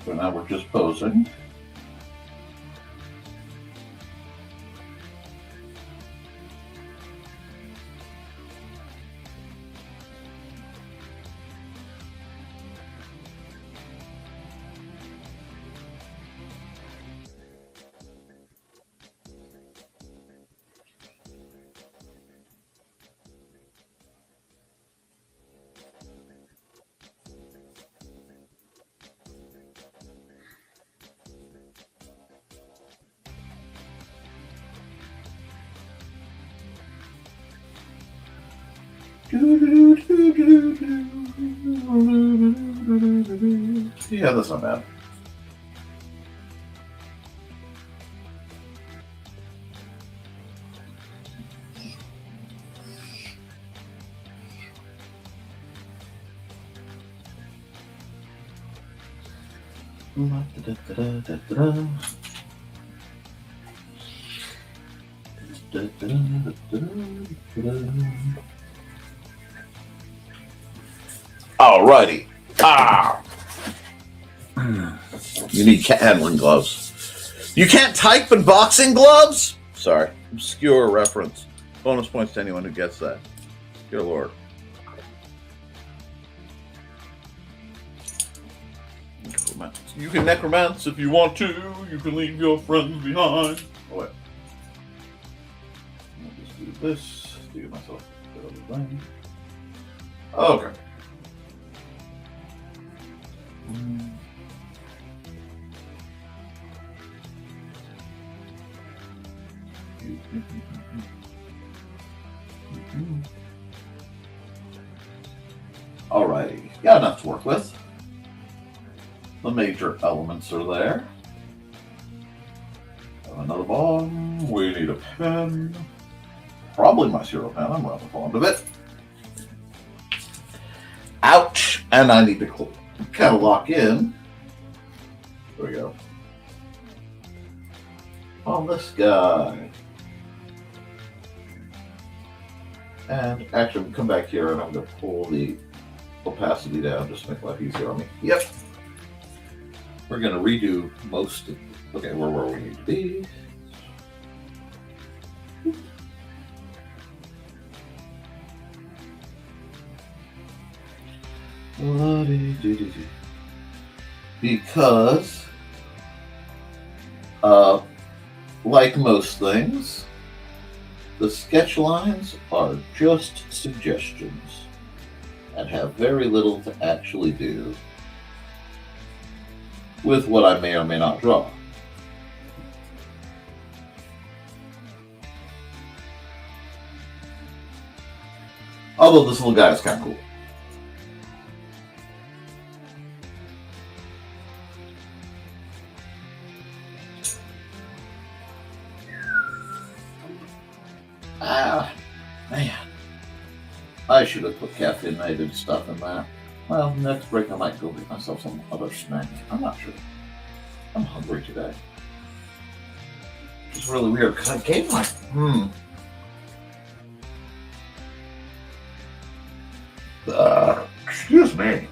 So now we're just posing. Yeah, that's not bad. Alrighty. You need cat handling gloves. You can't type in boxing gloves? Sorry. Obscure reference. Bonus points to anyone who gets that. Dear Lord. You can necromance if you want to. You can leave your friends behind. Oh, wait. I'll just do this to get myself a bit of a thing. Okay. Alrighty, got enough to work with. The major elements are there. Have another bomb. We need a pen. Probably my zero pen. I'm rather fond of it. Ouch! And I need to kind of lock in. There we go. On this guy. And actually, come back here and I'm going to pull the opacity down just to make life easier on me. Yep. We're going to redo most of, okay, where we need to be. Because, like most things, the sketch lines are just suggestions and have very little to actually do with what I may or may not draw. Although this little guy is kind of cool. Ah, man. I should have put caffeinated stuff in that. Well, next break I might go get myself some other snack. I'm not sure. I'm hungry today. It's really weird because I gave my excuse me.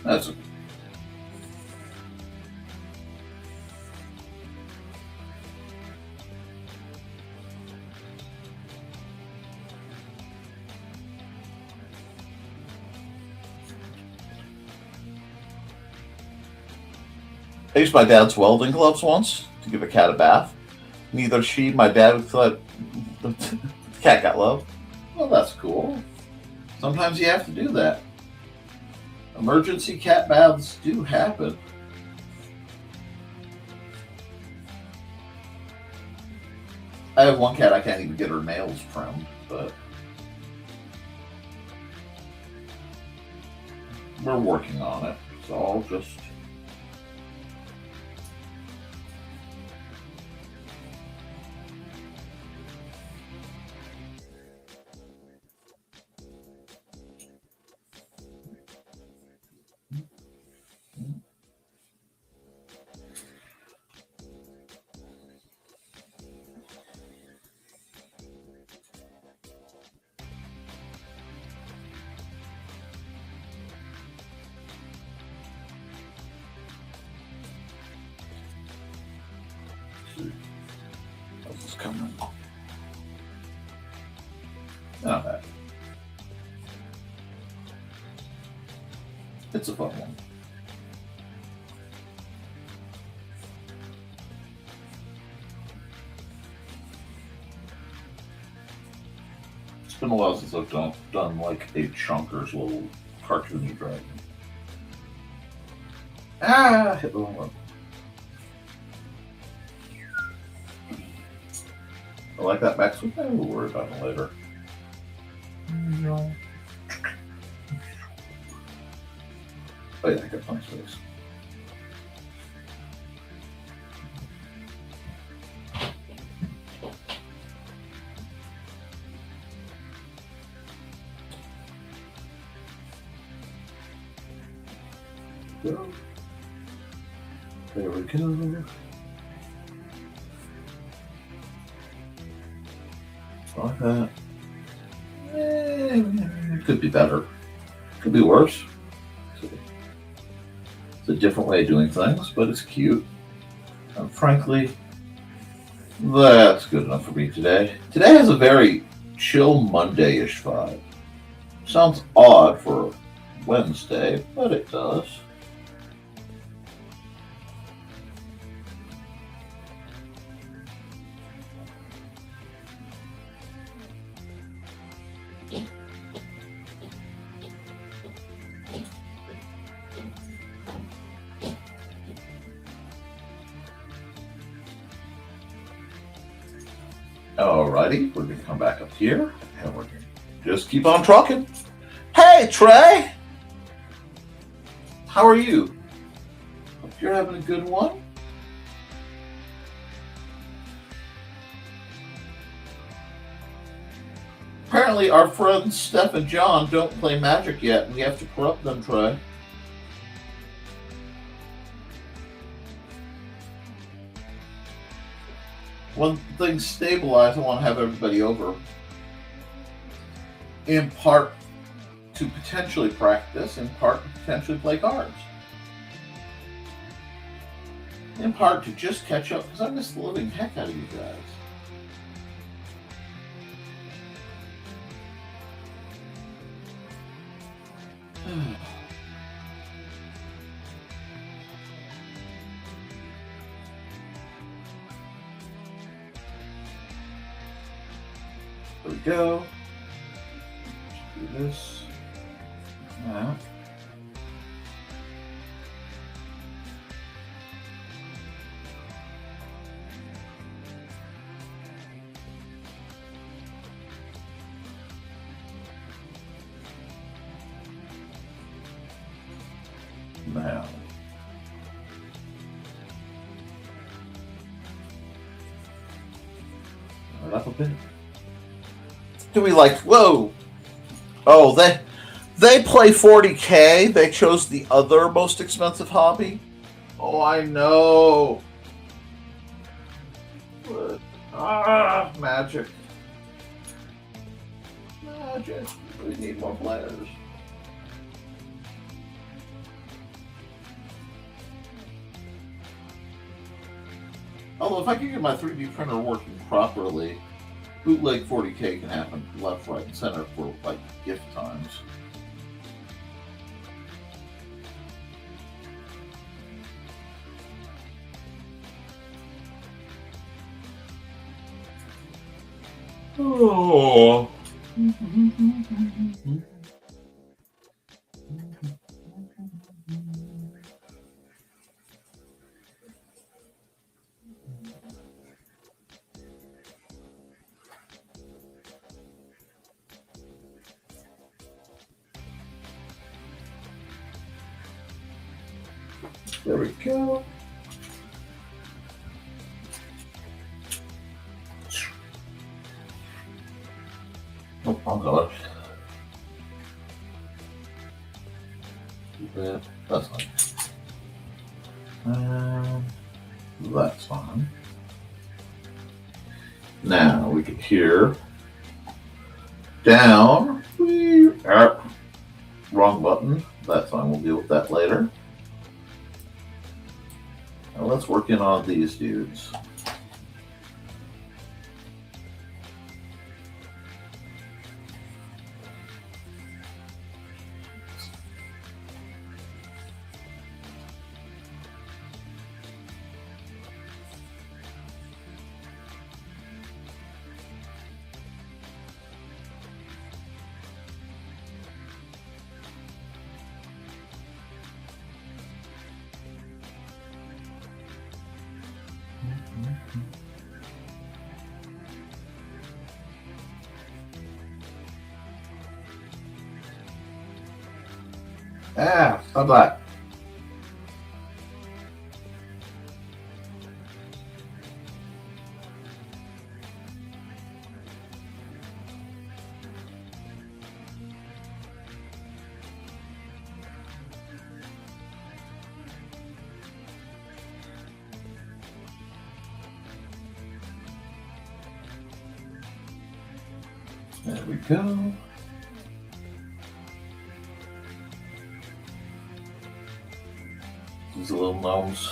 That's a I used my dad's welding gloves once to give a cat a bath. Neither she, my dad, thought the cat got love. Well, that's cool. Sometimes you have to do that. Emergency cat baths do happen. I have one cat, I can't even get her nails trimmed, but we're working on it. So I'll just it's coming. Not bad. It's a fun one. It's been a while since I've done like a Chunker's little cartoony dragon. Ah, hit the wrong one. I like that back sweep. We'll worry about it later. No. Oh yeah, I got plenty of space. Go. There we go. Like that. Could be better. Could be worse. It's a different way of doing things, but it's cute. And frankly, that's good enough for me today. Today has a very chill Monday-ish vibe. Sounds odd for Wednesday, but it does. Alrighty, we're going to come back up here, and we're going to just keep on trucking. Hey, Trey! How are you? Hope you're having a good one. Apparently, our friends Steph and John don't play Magic yet, and we have to corrupt them, Trey. When things stabilize, I want to have everybody over. In part to potentially practice, in part to potentially play cards. In part to just catch up, because I miss the living heck out of you guys. There we go. Let's do this. Now. Now. Right up a bit. Do we like, whoa, oh, they play 40K, they chose the other most expensive hobby? Oh, I know. But, Magic. Magic, we need more players. Although if I can get my 3D printer working properly, bootleg 40K can happen left, right, and center for like gift times. Oh. There we go. Oh, I'll go. That's fine. That's fine. Now we can hear down. Wrong button. That's fine. We'll deal with that later. Now let's work in on these dudes. How's that? There we go. These little gnomes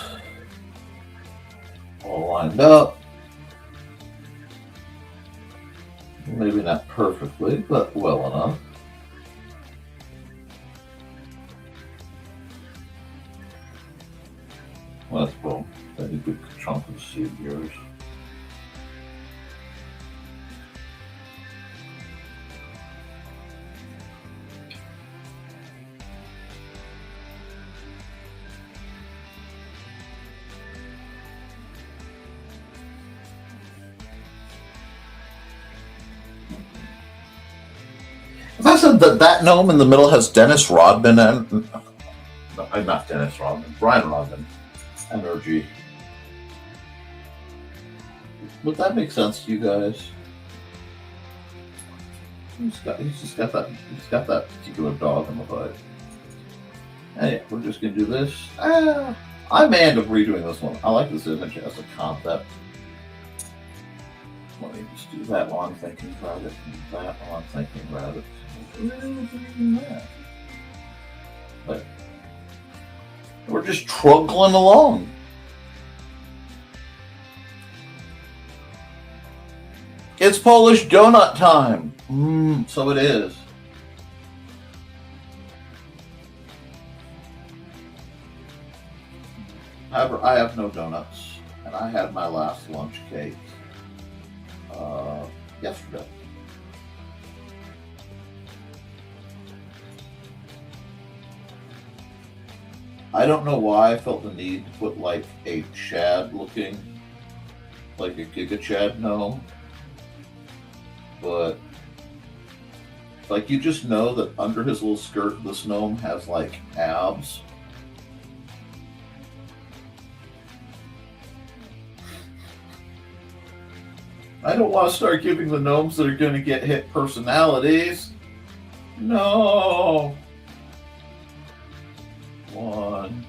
all lined up. Maybe not perfectly, but well enough. Well, that's cool. That's a good chunk of seed yours. If I said that gnome in the middle has Dennis Rodman and not Dennis Rodman, Brian Rodman energy, would that make sense to you guys? He's got that particular dog in the fight. Hey, we're just gonna do this. I may end up redoing this one. I like this image as a concept. Let me just do that while I'm thinking about it, and that while I'm thinking about it. But we're just truggling along. It's Polish donut time. So it is. However, I have no donuts, and I had my last lunch cake yesterday. I don't know why I felt the need to put like a Chad looking, like a Giga Chad gnome, but like you just know that under his little skirt, this gnome has like abs. I don't want to start giving the gnomes that are going to get hit personalities. No. One.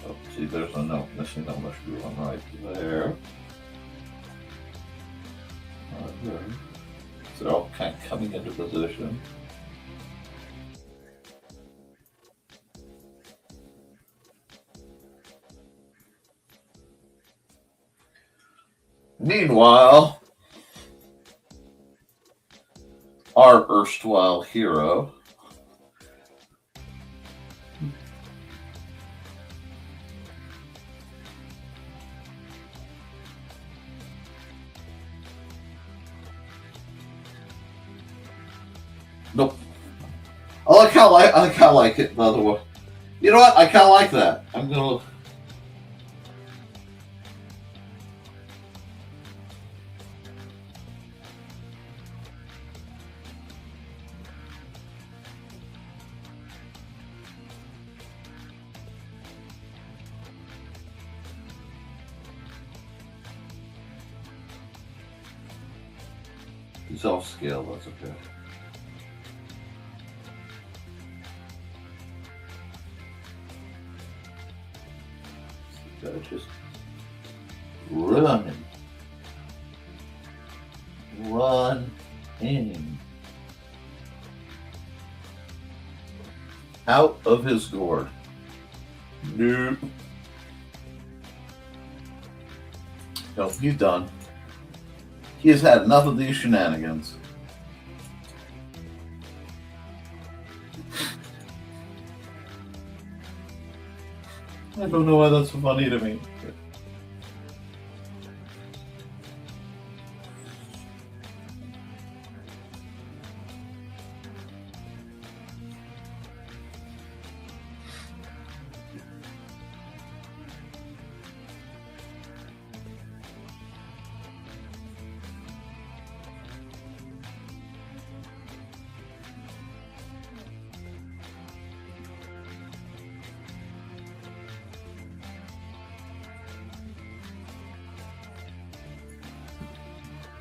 Oh, see, there's a note missing. There must be one right there. Right there. So they're all kind of coming into position. Meanwhile, our erstwhile hero like how I like it. By the way, you know what? I kind of like that. I'm gonna. He's off scale. That's okay. Gotta just run in out of his gourd. Nope. No, he's done. He has had enough of these shenanigans. I don't know why that's so funny to me.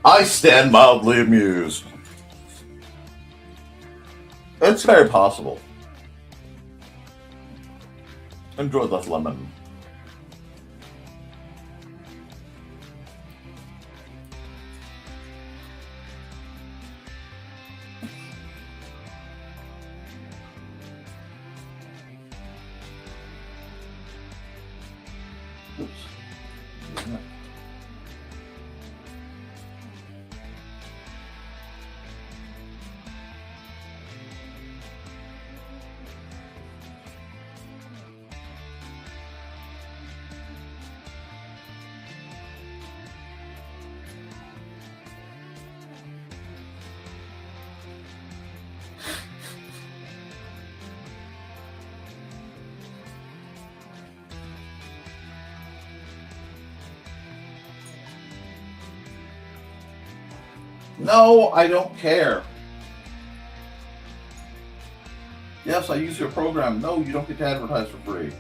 I stand mildly amused. It's very possible. Enjoy that lemon. Oops. No, I don't care. Yes, I use your program. No, you don't get to advertise for free.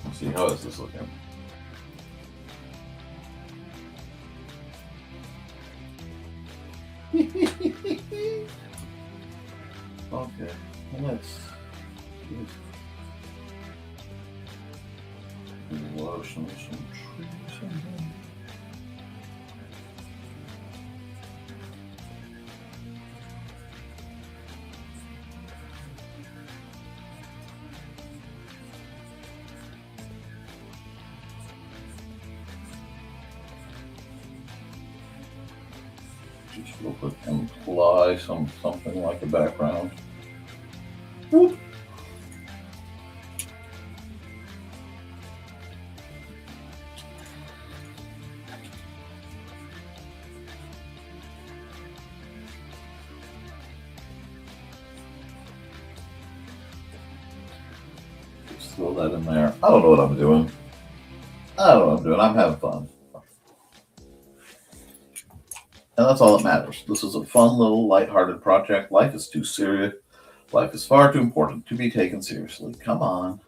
Let's see, how is this looking? Okay, let's wash some trees in here. Just real quick, apply something like a background. Whoop. Just throw that in there. I don't know what I'm doing. I'm having fun. And that's all that matters. This is a fun little lighthearted project. Life is too serious. Life is far too important to be taken seriously. Come on.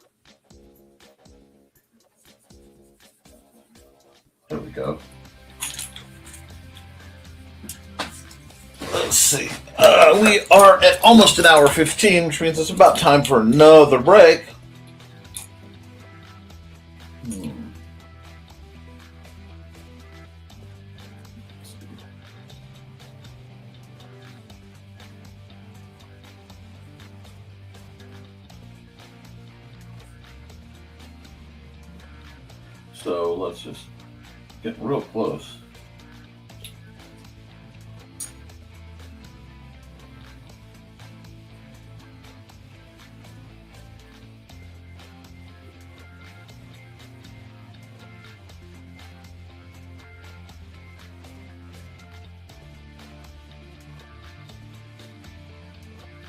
There we go. Let's see. We are at almost an hour 15, which means it's about time for another break. So let's just get real close.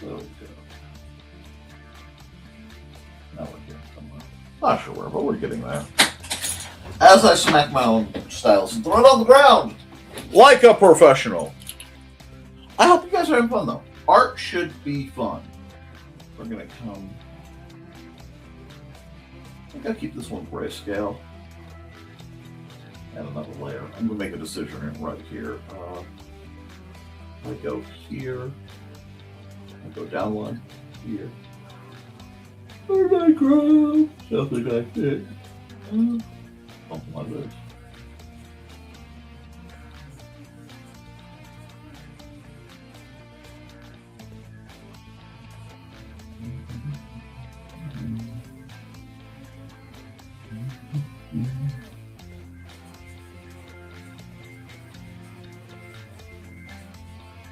There we go. Now we're getting somewhere. Not sure where, but we're getting there. As I smack my own stylus and throw it on the ground, like a professional. I hope you guys are having fun, though. Art should be fun. We're gonna come. I gotta keep this one grayscale. Add another layer. I'm gonna make a decision right here. I go here. I go down one here. Where did I grow? Something like this. Something like this.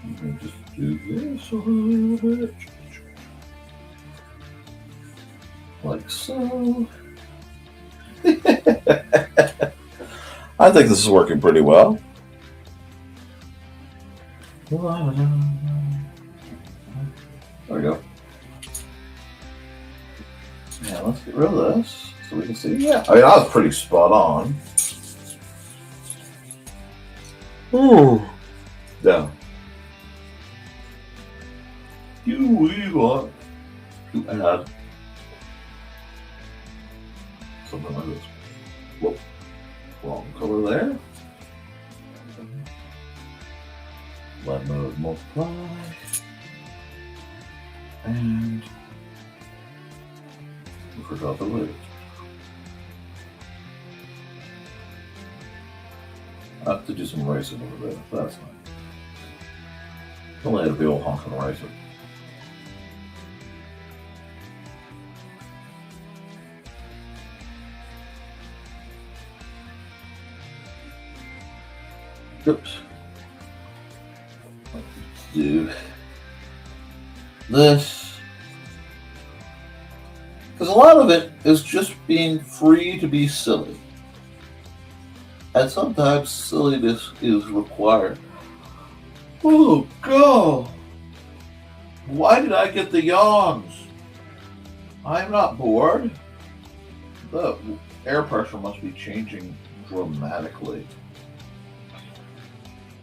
I'm going to just do this a little bit. Like so. I think this is working pretty well. There we go. Yeah, let's get rid of this so we can see. Yeah, I mean, I was pretty spot on. Ooh. Yeah. Do we want to add something like this? Whoop. Wrong color there. Let mode multiply. And we forgot the lid. I have to do some erasing over there. That's fine. Don't let it be all honking eraser. Oops. Let's do this. Because a lot of it is just being free to be silly. And sometimes silliness is required. Oh, God. Why did I get the yawns? I'm not bored. The air pressure must be changing dramatically.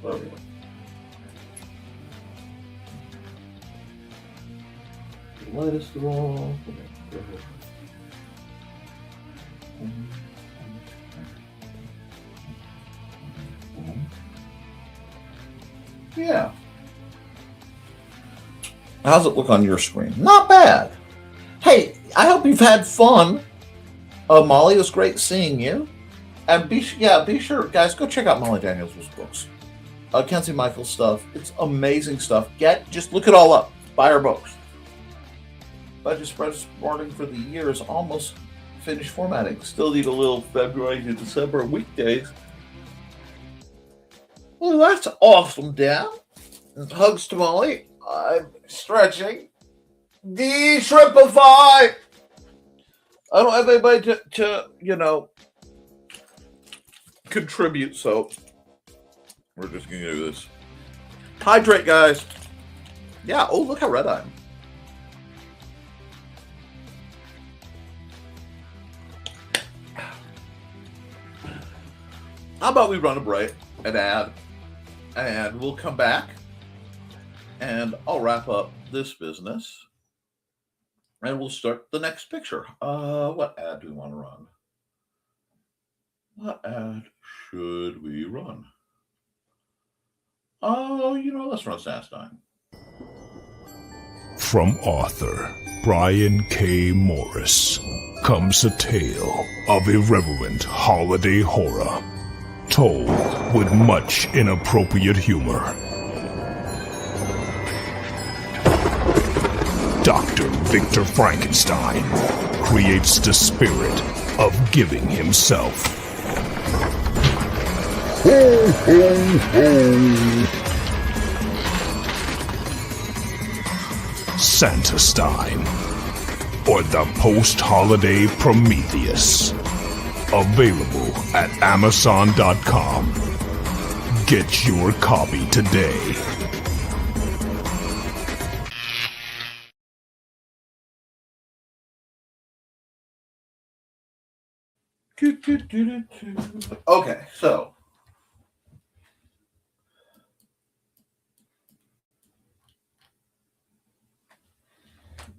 There we go. The lightest of all. Yeah. How's it look on your screen? Not bad. Hey, I hope you've had fun. Molly, it was great seeing you. And be sure, guys, go check out Molly Daniels' books. Kenzie Michaels stuff. It's amazing stuff. Just look it all up. Buy her books. Budget spreading for the year is almost finished formatting. Still need a little February to December weekdays. Well, that's awesome, Dan. And hugs to Molly. I'm stretching. De-shrimpify! I don't have anybody to contribute, so we're just going to do this. Hydrate, guys. Yeah, oh, look how red I am. How about we run a break, an ad, and we'll come back, and I'll wrap up this business, and we'll start the next picture. What ad do we want to run? What ad should we run? Oh, let's run Sasstein. From author Brian K. Morris comes a tale of irreverent holiday horror, told with much inappropriate humor. Dr. Victor Frankenstein creates the spirit of giving himself. Ho, ho, ho. Santastein, or the post-holiday Prometheus. Available at Amazon.com. Get your copy today. Okay, so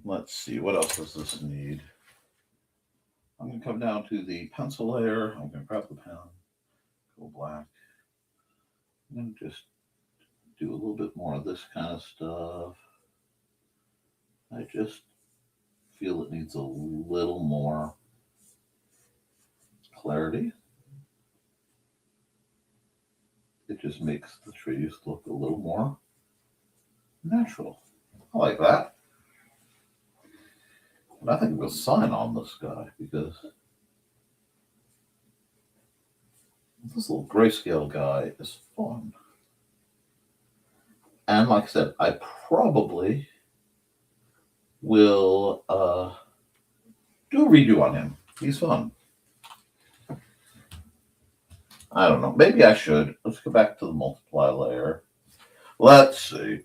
let's see, what else does this need? I'm going to come down to the pencil layer. I'm going to grab the pen, go black, and just do a little bit more of this kind of stuff. I just feel it needs a little more clarity. It just makes the trees look a little more natural. I like that. And I think we'll sign on this guy because this little grayscale guy is fun. And like I said, I probably will do a redo on him. He's fun. I don't know. Maybe I should. Let's go back to the multiply layer. Let's see.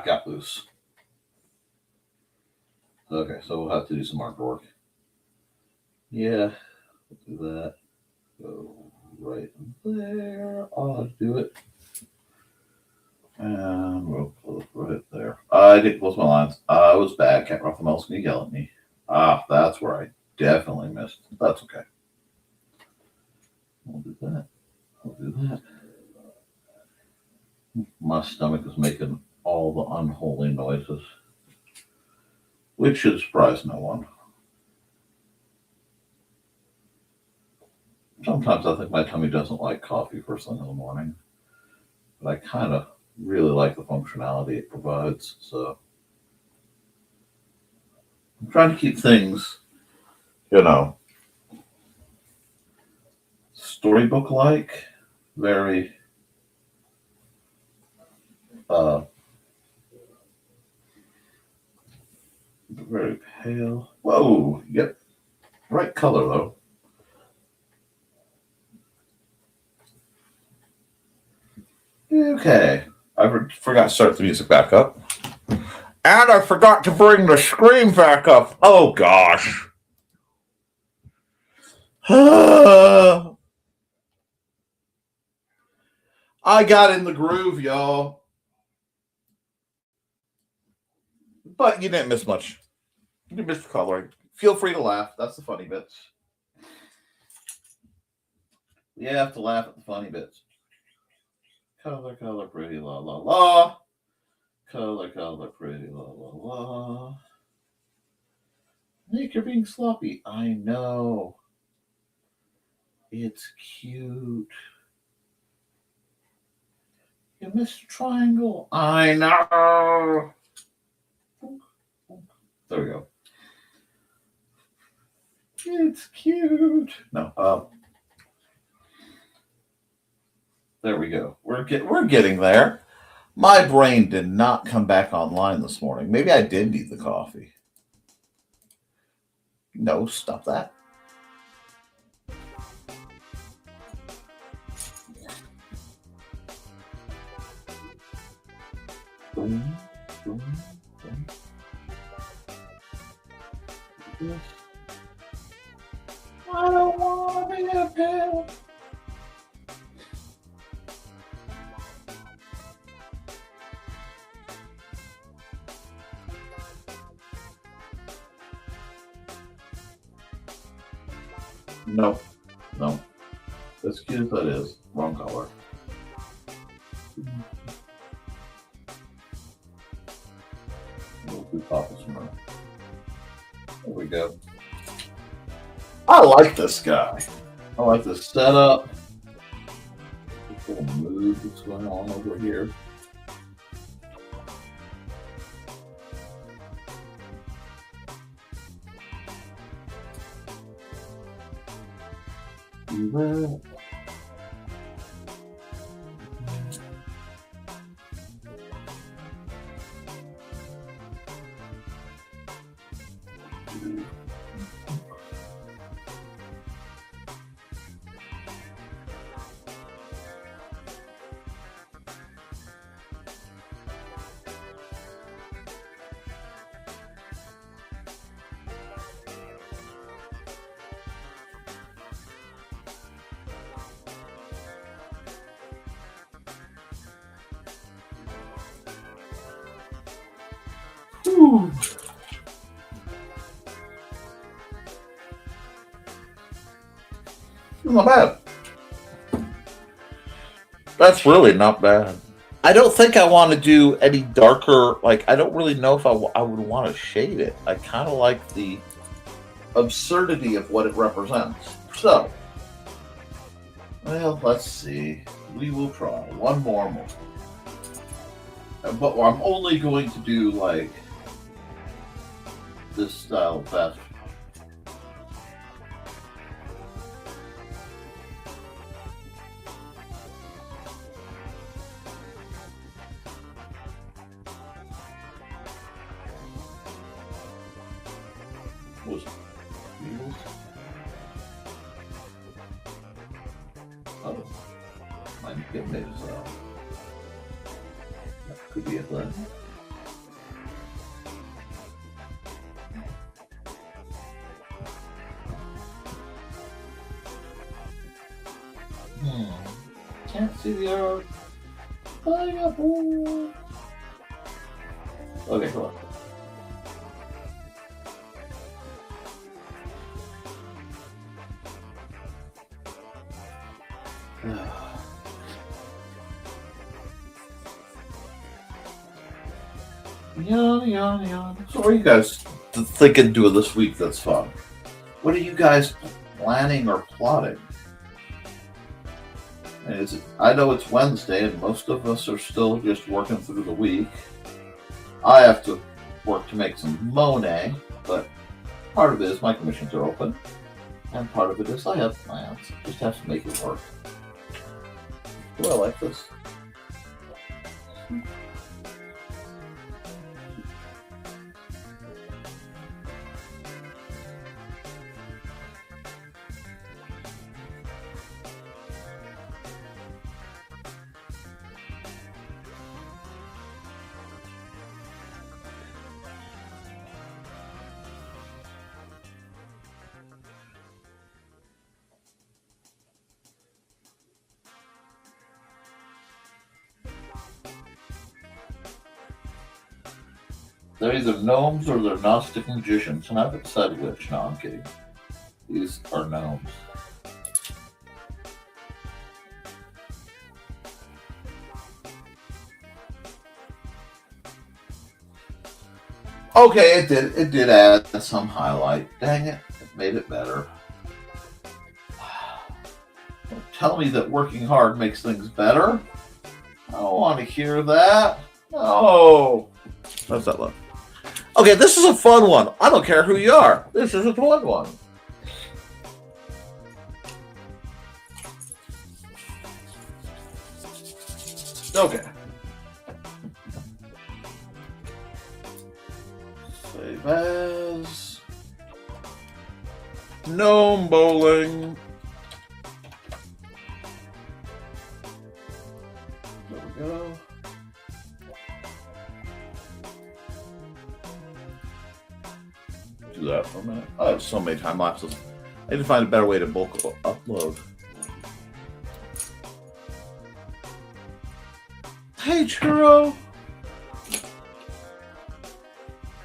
Got loose. Okay, so we'll have to do some artwork. Yeah, we'll do that. Go right there. I'll do it. And we'll close right there. I didn't close my lines. I was bad. Can't Ruffin else gonna yell at me. That's where I definitely missed. That's okay. I'll do that. I'll do that. My stomach is making all the unholy noises, which should surprise no one. Sometimes I think my tummy doesn't like coffee first thing in the morning, but I kind of really like the functionality it provides. So I'm trying to keep things, storybook-like, very very pale. Whoa, yep, right color though. Okay, I forgot to start the music back up. And I forgot to bring the screen back up. Oh, gosh. I got in the groove, y'all. But you didn't miss much. You didn't miss the coloring. Feel free to laugh. That's the funny bits. You have to laugh at the funny bits. Color, color, pretty, la, la, la. Color, color, pretty, la, la, la. Nick, you're being sloppy. I know. It's cute. You missed a triangle. I know. There we go. It's cute. No, there we go. We're getting there. My brain did not come back online this morning. Maybe I did need the coffee. No, stop that. Boom, boom, boom. Yes. I don't want to be a pill. No. As cute as that is, wrong color. We'll do pop some more. There we go. I like this guy. I like this setup. This little move that's going on over here. Do that. Woo! Not bad. That's really not bad. I don't think I want to do any darker. Like, I don't really know if I would want to shade it. I kind of like the absurdity of what it represents. So, well, let's see. We will try one more moment. But I'm only going to do, like, this style of fashion. Was it Beatles? Oh, my goodness. That could be it then. Can't see the arrow. Pineapple. Okay, come on. So what are you guys thinking of doing this week that's fun? What are you guys planning or plotting? And I know it's Wednesday and most of us are still just working through the week. I have to work to make some Monet, but part of it is my commissions are open. And part of it is I have plans. Just have to make it work. Oh, I like this. They're either gnomes or they're Gnostic magicians, and I haven't decided which. No, I'm kidding. These are gnomes. Okay, it did add some highlight. Dang it, it made it better. Don't tell me that working hard makes things better. I don't want to hear that. No. How's that look? Okay, this is a fun one. I don't care who you are. This is a fun one. Okay. Save as. Gnome bowling. There we go. Do that for a minute. I have so many time lapses. I need to find a better way to bulk upload. Hey, Churro.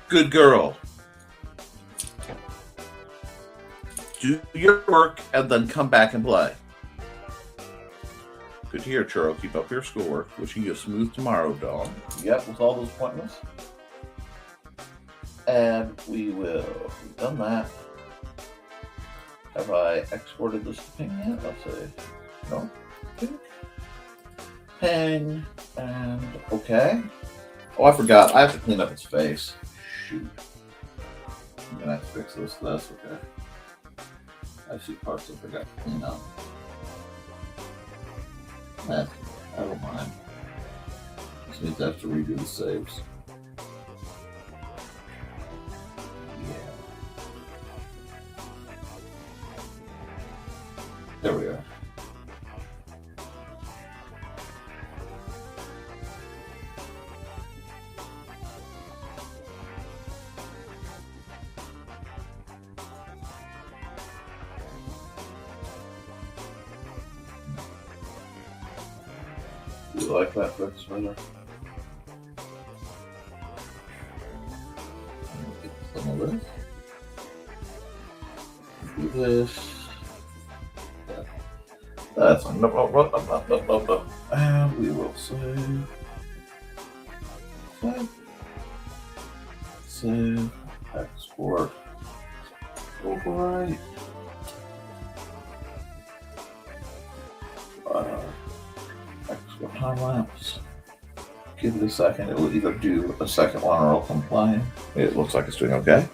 Good girl. Do your work and then come back and play. Good to hear, Churro. Keep up your schoolwork. Wishing you a smooth tomorrow, Dawn. Yep, with all those appointments. And we will. We've done that. Have I exported this to ping yet? Let's see. No. Ping. Ping. And okay. Oh, I forgot. I have to clean up its face. Shoot. I'm gonna have to fix this. That's okay. I see parts I forgot to clean up. I don't mind. Just means I have to redo the saves. There we are. You like that fix, Winner? this. Do this. That's fine. No. And we will save. Save. Export. Overwrite. Export time lapse. Give it a second. It will either do a second one or it'll complain. It looks like it's doing okay.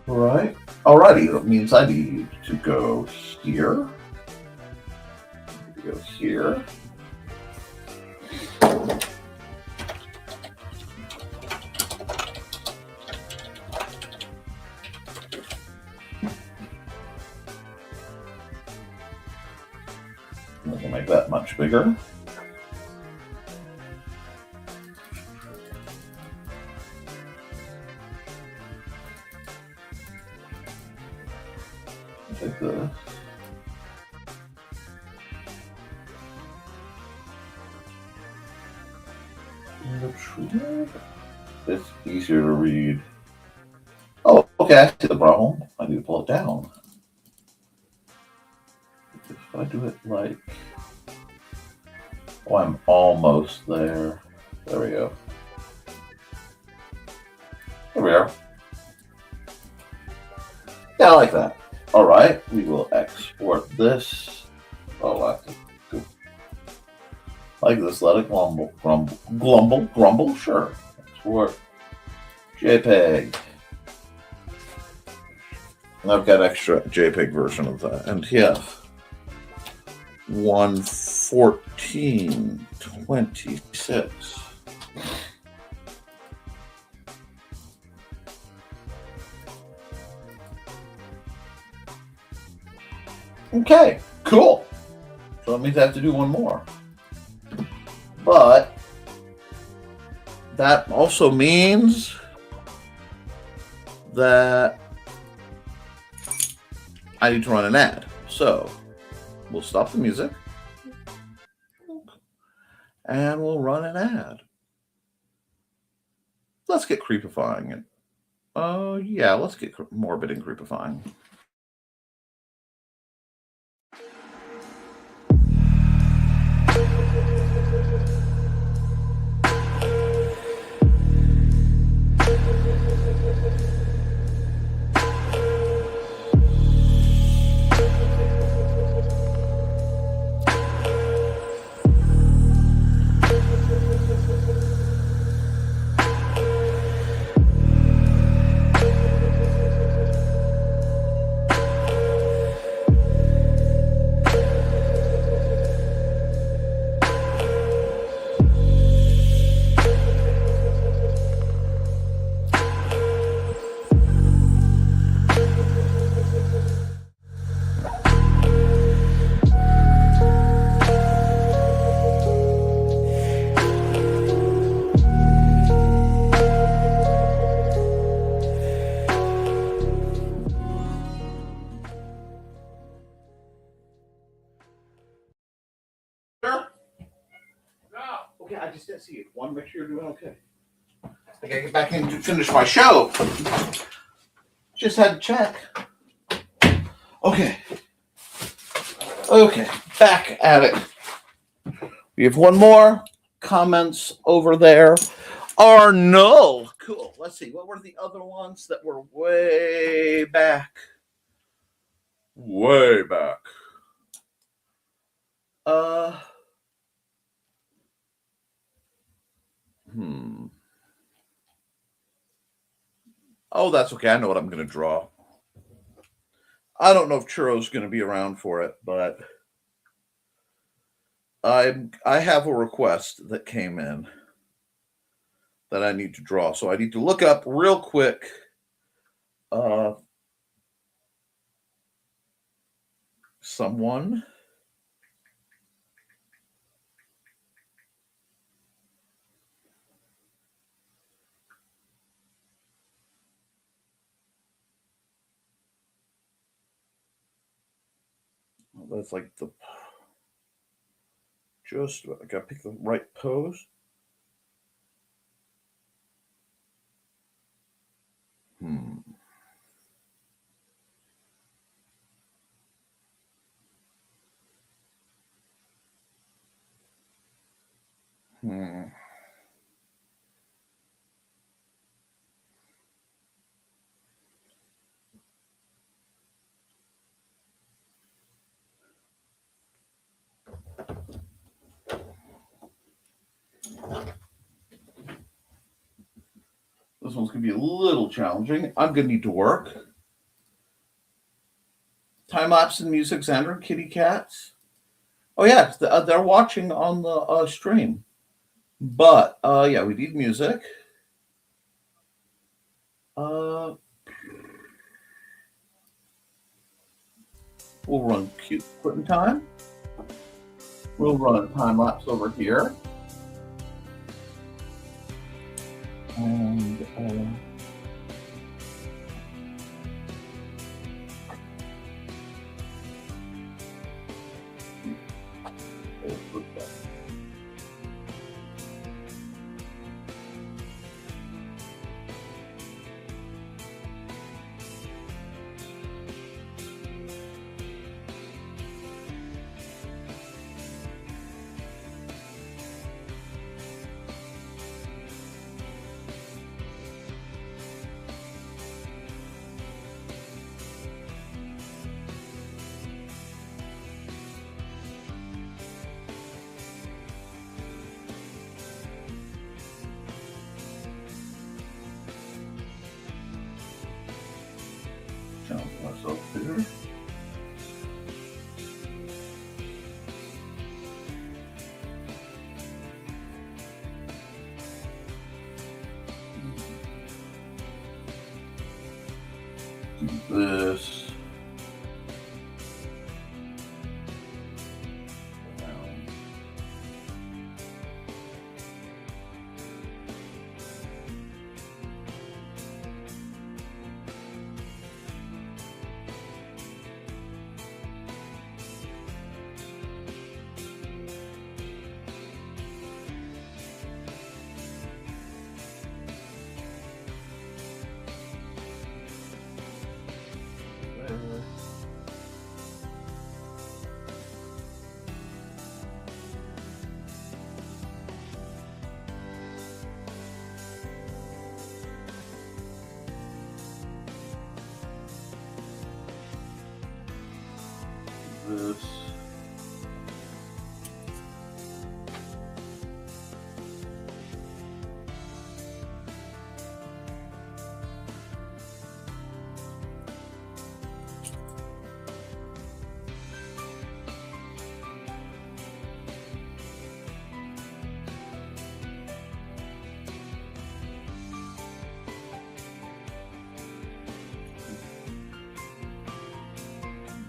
Alright. Alrighty, that means I need to go here. Go here. I'm going to make that much bigger. Take this. It's easier to read. Oh, okay, I see the problem. I need to pull it down. If I do it like... Oh, I'm almost there. There we go. There we are. Yeah, I like that. All right, we will export this. Oh, I have to go like this. Let it grumble. Sure. Export JPEG. And I've got extra JPEG version of that. And yeah, 1:14:26. Okay, cool. So that means I have to do one more. But that also means that I need to run an ad. So we'll stop the music and we'll run an ad. Let's get creepifying it. Oh, yeah, let's get morbid and creepifying. Okay, I just didn't see it. Want to make sure you're doing okay. I gotta get back in to finish my show. Just had to check. Okay. Okay, back at it. We have one more. Comments over there are null. Cool. Let's see. What were the other ones that were way back? Way back. Oh, that's okay. I know what I'm going to draw. I don't know if Churro's going to be around for it, but I have a request that came in that I need to draw. So I need to look up real quick someone. That's like the Just I gotta pick the right pose. Hmm. Hmm. This one's gonna be a little challenging. I'm gonna need to work. Time lapse and music, Xander, kitty cats. Oh yeah, they're watching on the stream. But yeah, we need music. We'll run cute quitting time. We'll run a time lapse over here. And challenge myself here. Do this. This.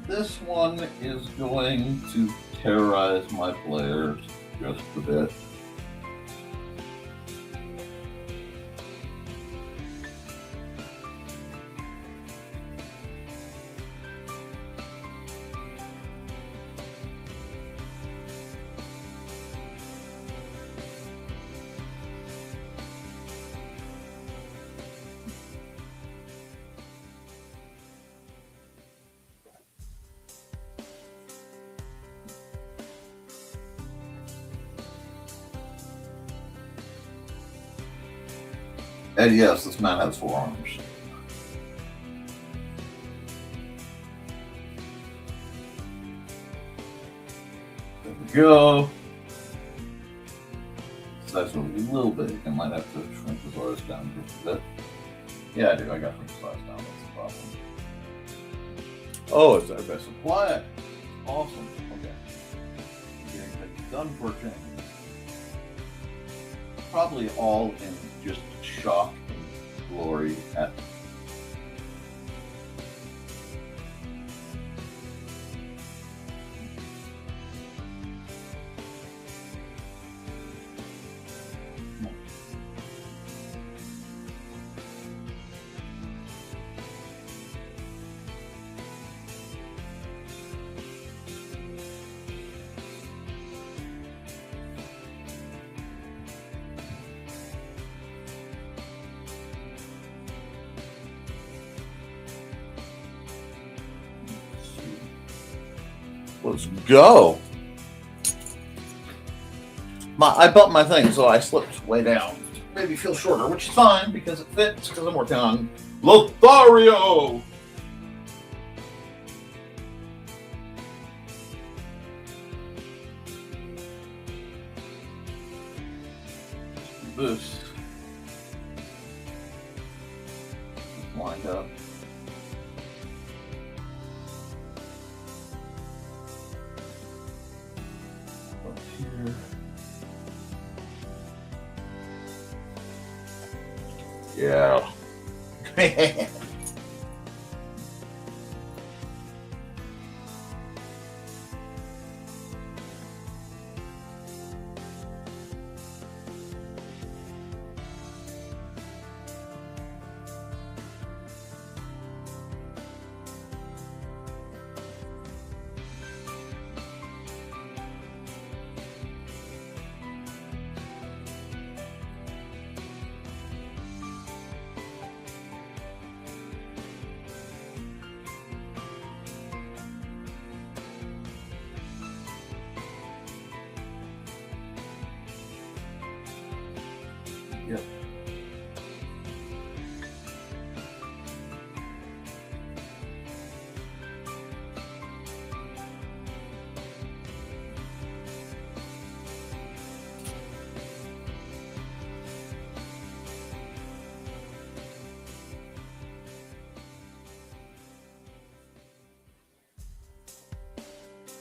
This one is going to terrorize my players just a bit. And yes, this man has 4 arms. There we go. Size will be a little big. I might have to shrink the size down just a bit. Yeah, I do. I got to shrink the size down. That's the problem. Oh, it's our best supply. Awesome. Okay. Getting things done for a change. Probably all in just shock and glory at Let's go. I bumped my thing, so I slipped way down. Maybe feel shorter, which is fine because it fits, because I'm working on Lothario. This lined up. Up here. Yeah. Yep.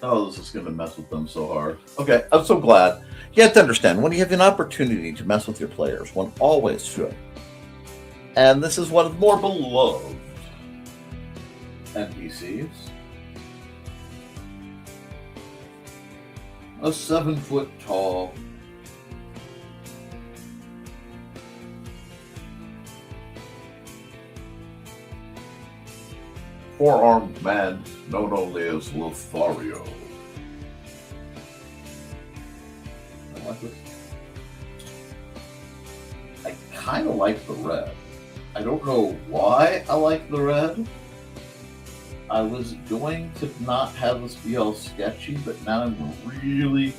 Oh, this is going to mess with them so hard. Okay, I'm so glad. You have to understand, when you have an opportunity to mess with your players, one always should. And this is one of the more beloved NPCs. A 7-foot tall, four-armed man known only as Lothario. I like this. I kind of like the red. I don't know why I like the red. I was going to not have this be all sketchy, but now I'm really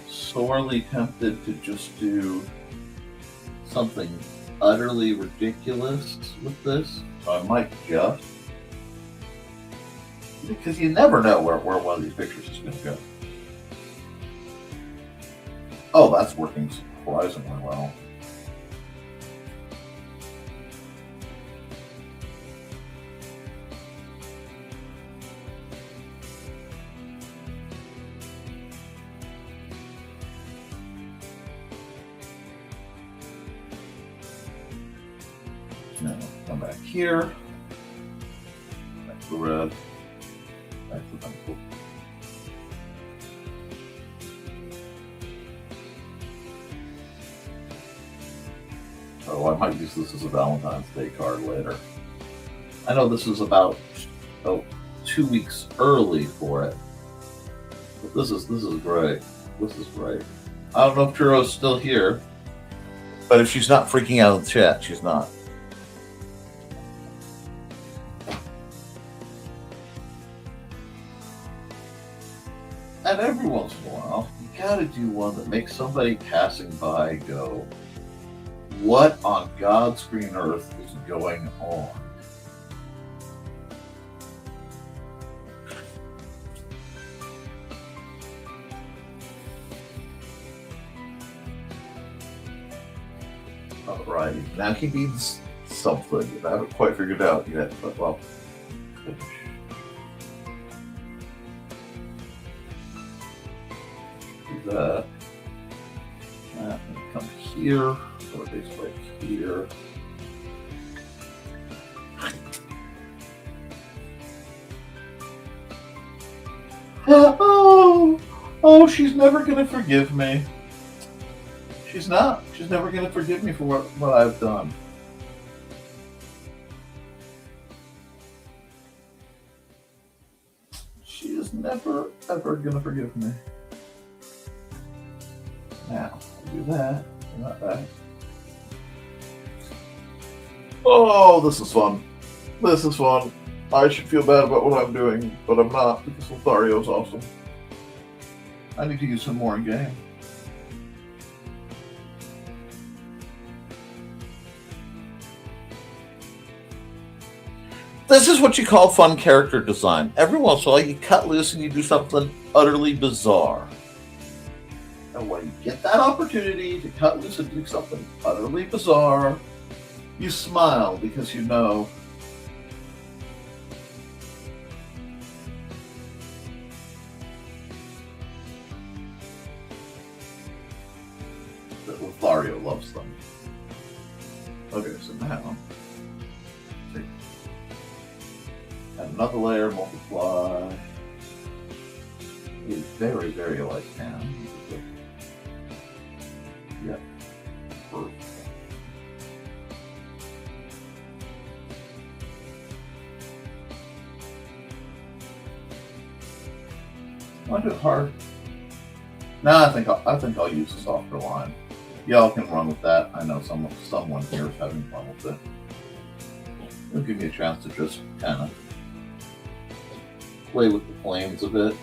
sorely tempted to just do something utterly ridiculous with this. So I might just. Because you never know where one of these pictures is going to go. Oh, that's working surprisingly well. Now, come back here. Back to the red. Back to the pencil. Oh, I might use this as a Valentine's Day card later. I know this is about 2 weeks early for it. But this is great. This is great. I don't know if Turo's still here. But if she's not freaking out in the chat, she's not. And every once in a while, you gotta do one that makes somebody passing by go, what on God's green earth is going on? Alrighty, now he needs something. I haven't quite figured out yet, but well, finish. Do that. And come here, or this right here. Oh, she's never gonna forgive me. She's not. She's never gonna forgive me for what I've done. She is never, ever gonna forgive me. Now, I'll do that. Not that. Oh, this is fun. This is fun. I should feel bad about what I'm doing, but I'm not, because Lothario's awesome. I need to use him more in game. This is what you call fun character design. Every once in a while, you cut loose and you do something utterly bizarre. And when you get that opportunity to cut loose and do something utterly bizarre, you smile because you know that Lothario loves them. Okay, so now add another layer, multiply. It's very, very like him. Yep. Perfect. I do it hard. Nah, I think I'll use a softer line. Y'all can run with that. I know someone here is having fun with it. It'll give me a chance to just kind of play with the flames a bit.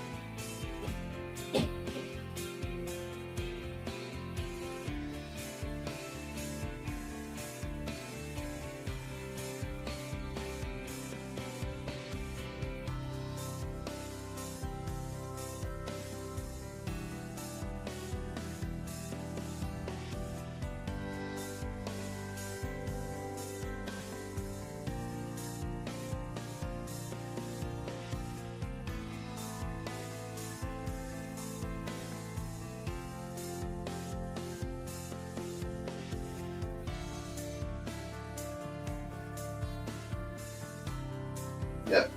Yep.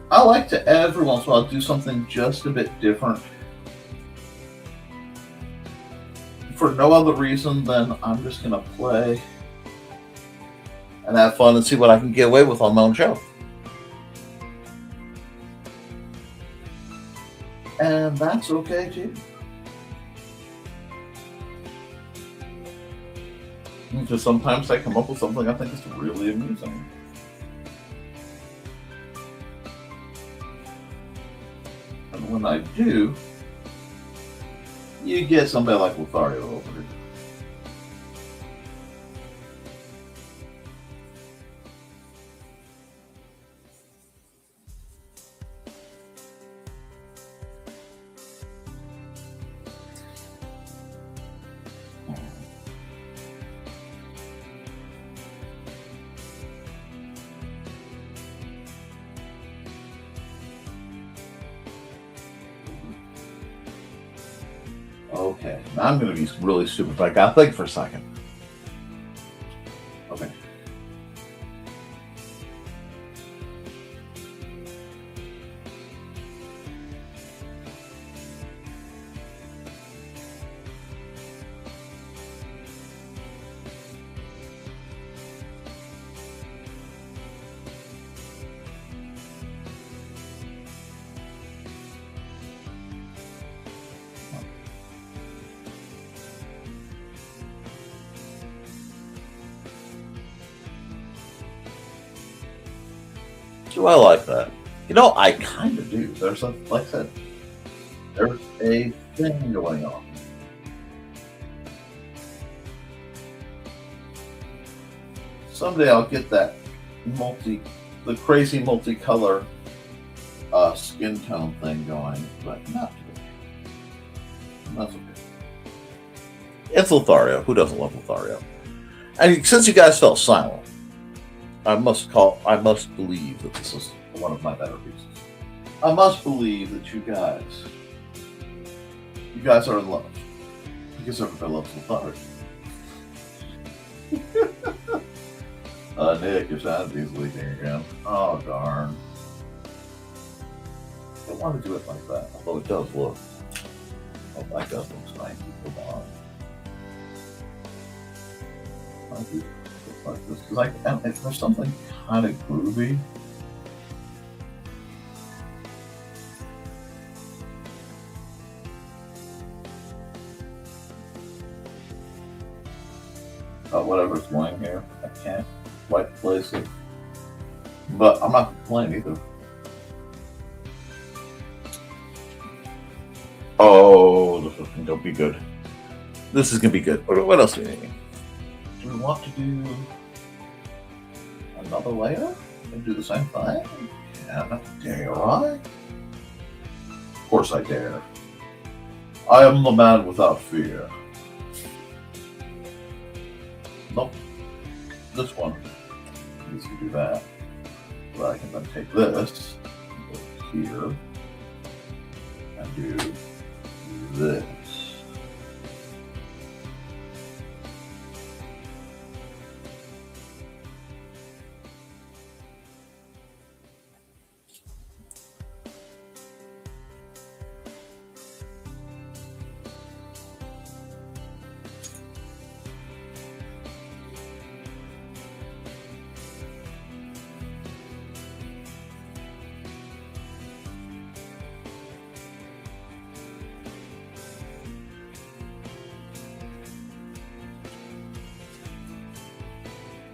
I like to every once in a while do something just a bit different. For no other reason than I'm just going to play and have fun and see what I can get away with on my own show. And that's okay too. Because sometimes I come up with something I think is really amusing. And when I do, you get somebody like Lothario over it. Okay, now I'm going to be really stupid, but I got to think for a second. Okay. Do I like that? You know, I kind of do. There's a, like I said, there's a thing going on. Someday I'll get that the crazy multicolor skin tone thing going, but not today. That's okay. It's Lothario. Who doesn't love Lothario? And since you guys fell silent, I must believe that this is one of my better pieces. I must believe that you guys are in love. Because everybody loves Lothario. Nick, your sanity's leaking again. Oh, darn. I don't want to do it like that, although it does look. Oh, that does look nice. Come on. I do. Like this, because if there's something kind of groovy. Whatever's going here, I can't quite place it. but I'm not complaining either. Oh, this is gonna be good. This is gonna be good. What else do we need? Do we want to do another layer and do the same thing? Yeah, dare I? Of course I dare. I am the man without fear. Nope. This one needs to do that. But I can then take this, go here, and do this.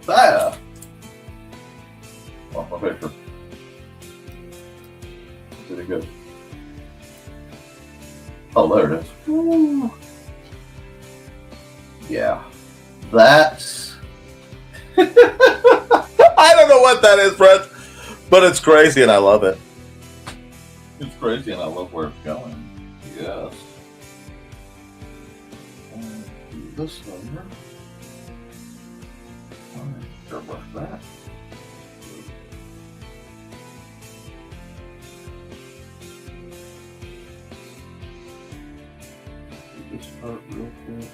There! Oh, my picture. Pretty good. Oh, there it is. Woo. Yeah. That's... I don't know what that is, friends, but it's crazy and I love it. It's crazy and I love where it's going. Yes. And do this layer. Airbrush that. Do this part real quick.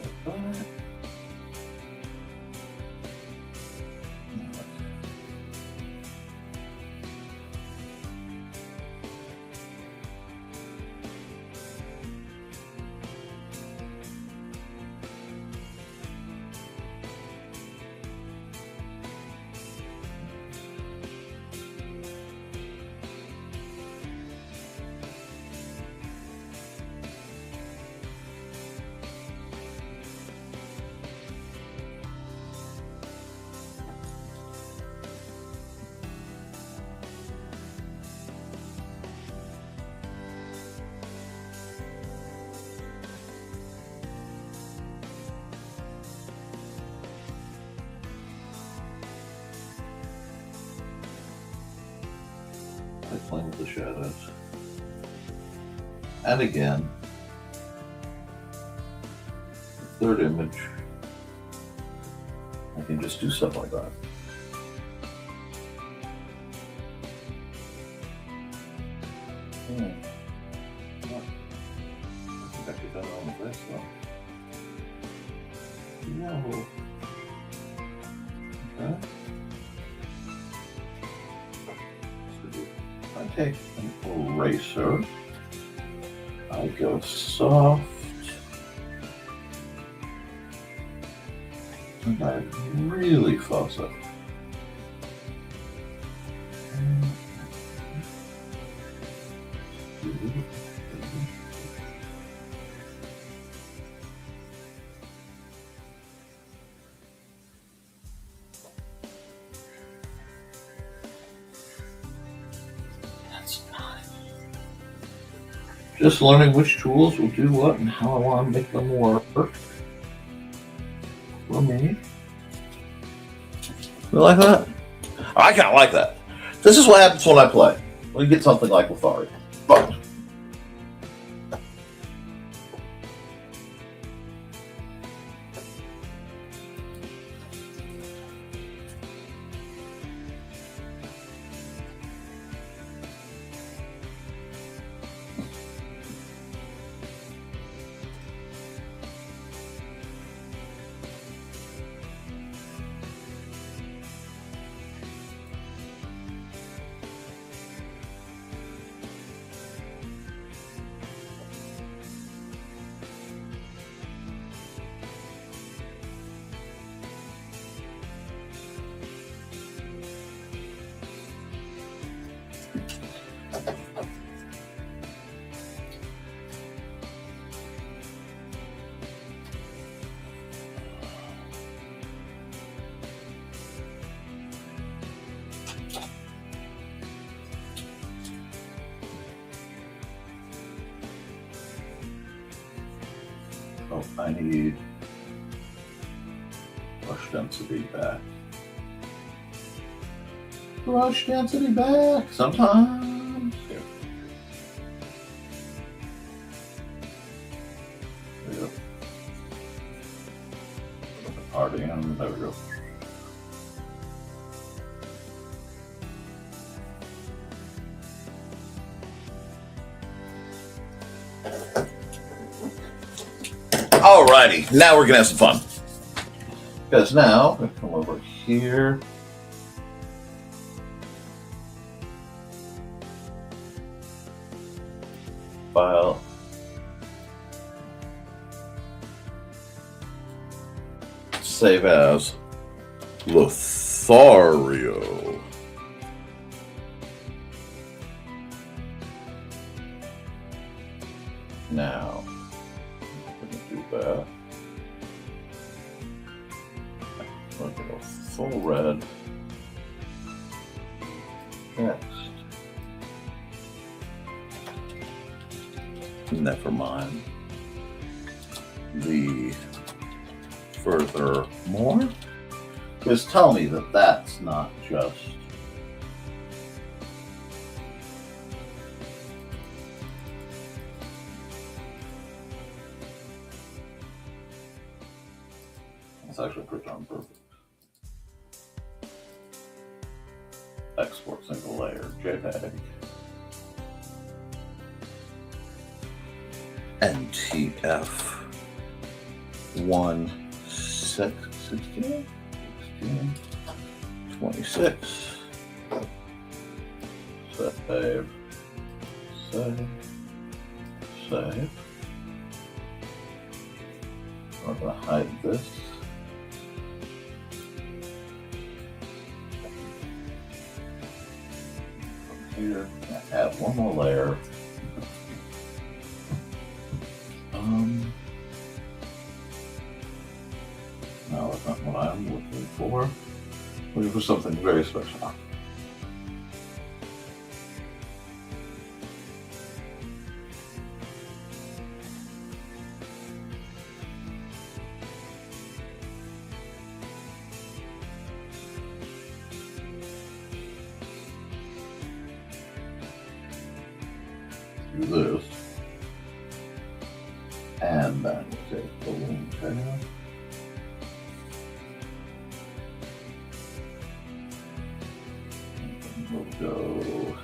Like that. I playing with the shadows. And again, the third image, I can just do stuff like that. I think I did that on the best though. No. Okay. I take an eraser, I go soft, and I really fuzz it. Just learning which tools will do what and how I want to make them work for me. You like that? I kind of like that. This is what happens when I play. When you get something like Lithari. But So I need brush density back. Brush density back sometimes. Here. There we go. Put the party in. There we go. Alrighty, now we're gonna have some fun. Because now we come over here. File. Save as Lothario. Now, I'm going to do that. I'm going to go full red. Next. Nevermind the Furthermore. Just tell me that that's not just it's actually pretty darn perfect. Export single layer JPEG. NTF 16, 26. Save. I'm going to hide this. From here, add one more layer. No, that's not what I'm looking for. Looking for something very special. Do this. And then take the wing tail. We'll go.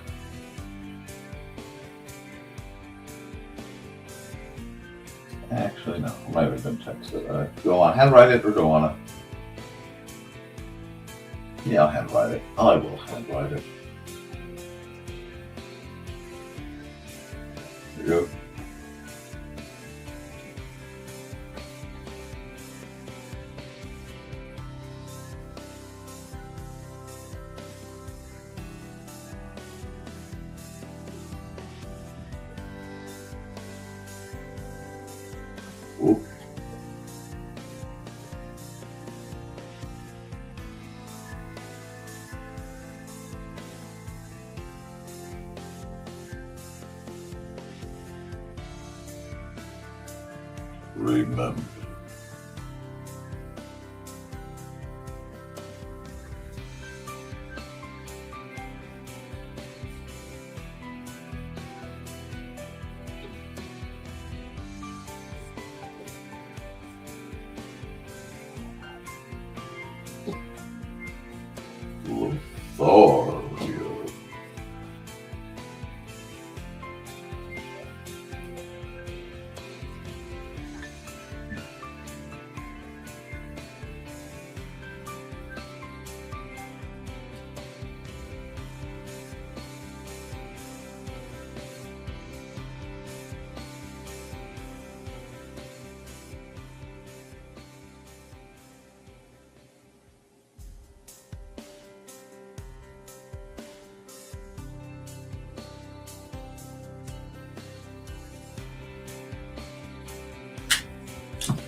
Actually, no. I might have been texted. Go on. Handwrite it or go on it. Yeah, I'll handwrite it. I will handwrite it. There you go. Ooh. Remember. Lothario.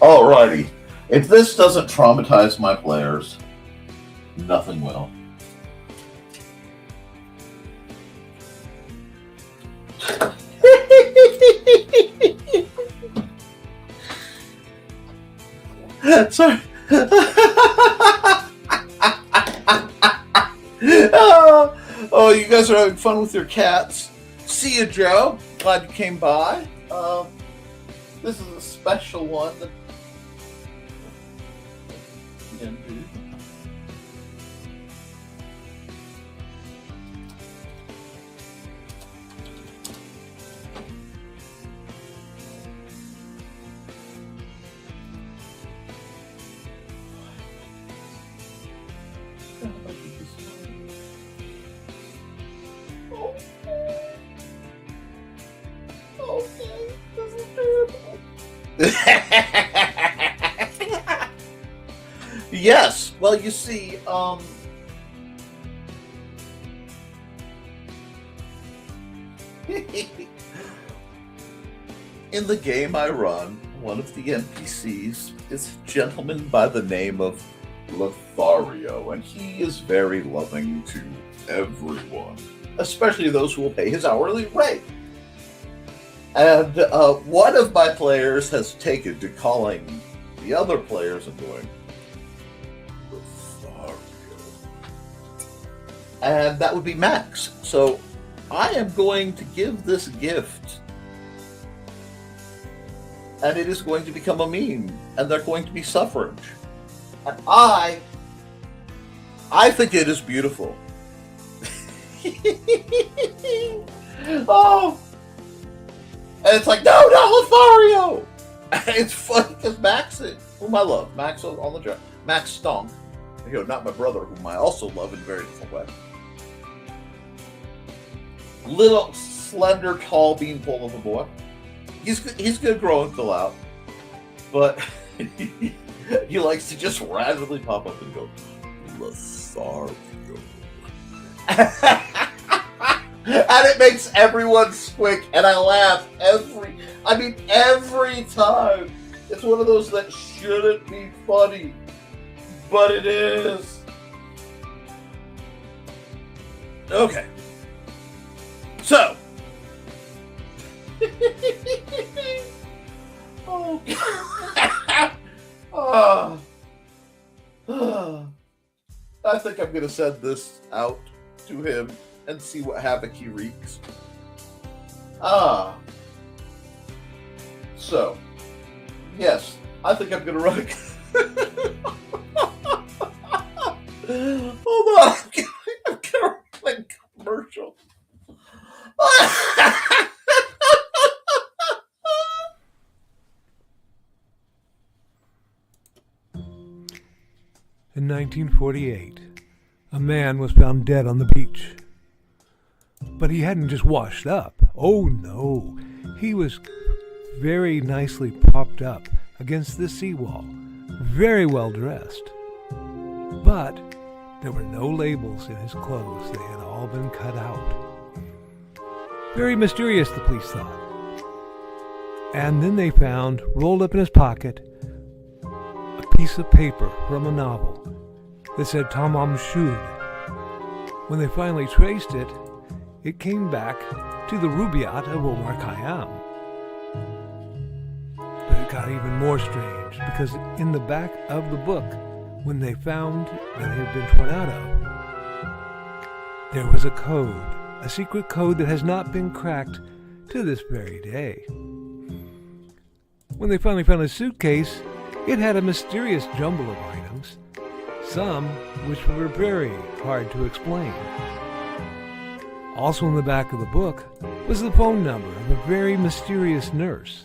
Alrighty. If this doesn't traumatize my players, nothing will. Sorry. Oh, you guys are having fun with your cats. See you, Joe. Glad you came by. This is a special one. Okay, this is terrible. Yes, well, you see, in the game I run, one of the NPCs is a gentleman by the name of Lothario, and he is very loving to everyone, especially those who will pay his hourly rate. And one of my players has taken to calling the other players and going, Lothario. And that would be Max. So I am going to give this gift. And it is going to become a meme. And they're going to be suffrage. And I think it is beautiful. Oh! And it's like, no, Lothario! It's funny because Max, whom I love, Max on the job, Max Stonk, not my brother, whom I also love in a very different way. Little, slender, tall beanpole of a boy. He's gonna grow and fill out, but he likes to just randomly pop up and go, Lothario. And it makes everyone squick, and I laugh every time. It's one of those that shouldn't be funny, but it is. Okay. So. Oh. I think I'm going to send this out to him and see what havoc he wreaks. So, yes, I think I'm gonna run. Hold on, I'm gonna run a commercial. In 1948, a man was found dead on the beach. But he hadn't just washed up. Oh no, he was very nicely propped up against the seawall, very well dressed. But there were no labels in his clothes. They had all been cut out. Very mysterious, the police thought. And then they found, rolled up in his pocket, a piece of paper from a novel that said Tamam Shud. When they finally traced it, it came back to the Rubaiyat of Omar Khayyam. But it got even more strange, because in the back of the book, when they found that it had been torn out of, there was a code, a secret code that has not been cracked to this very day. When they finally found his suitcase, it had a mysterious jumble of items, some which were very hard to explain. Also in the back of the book was the phone number of a very mysterious nurse.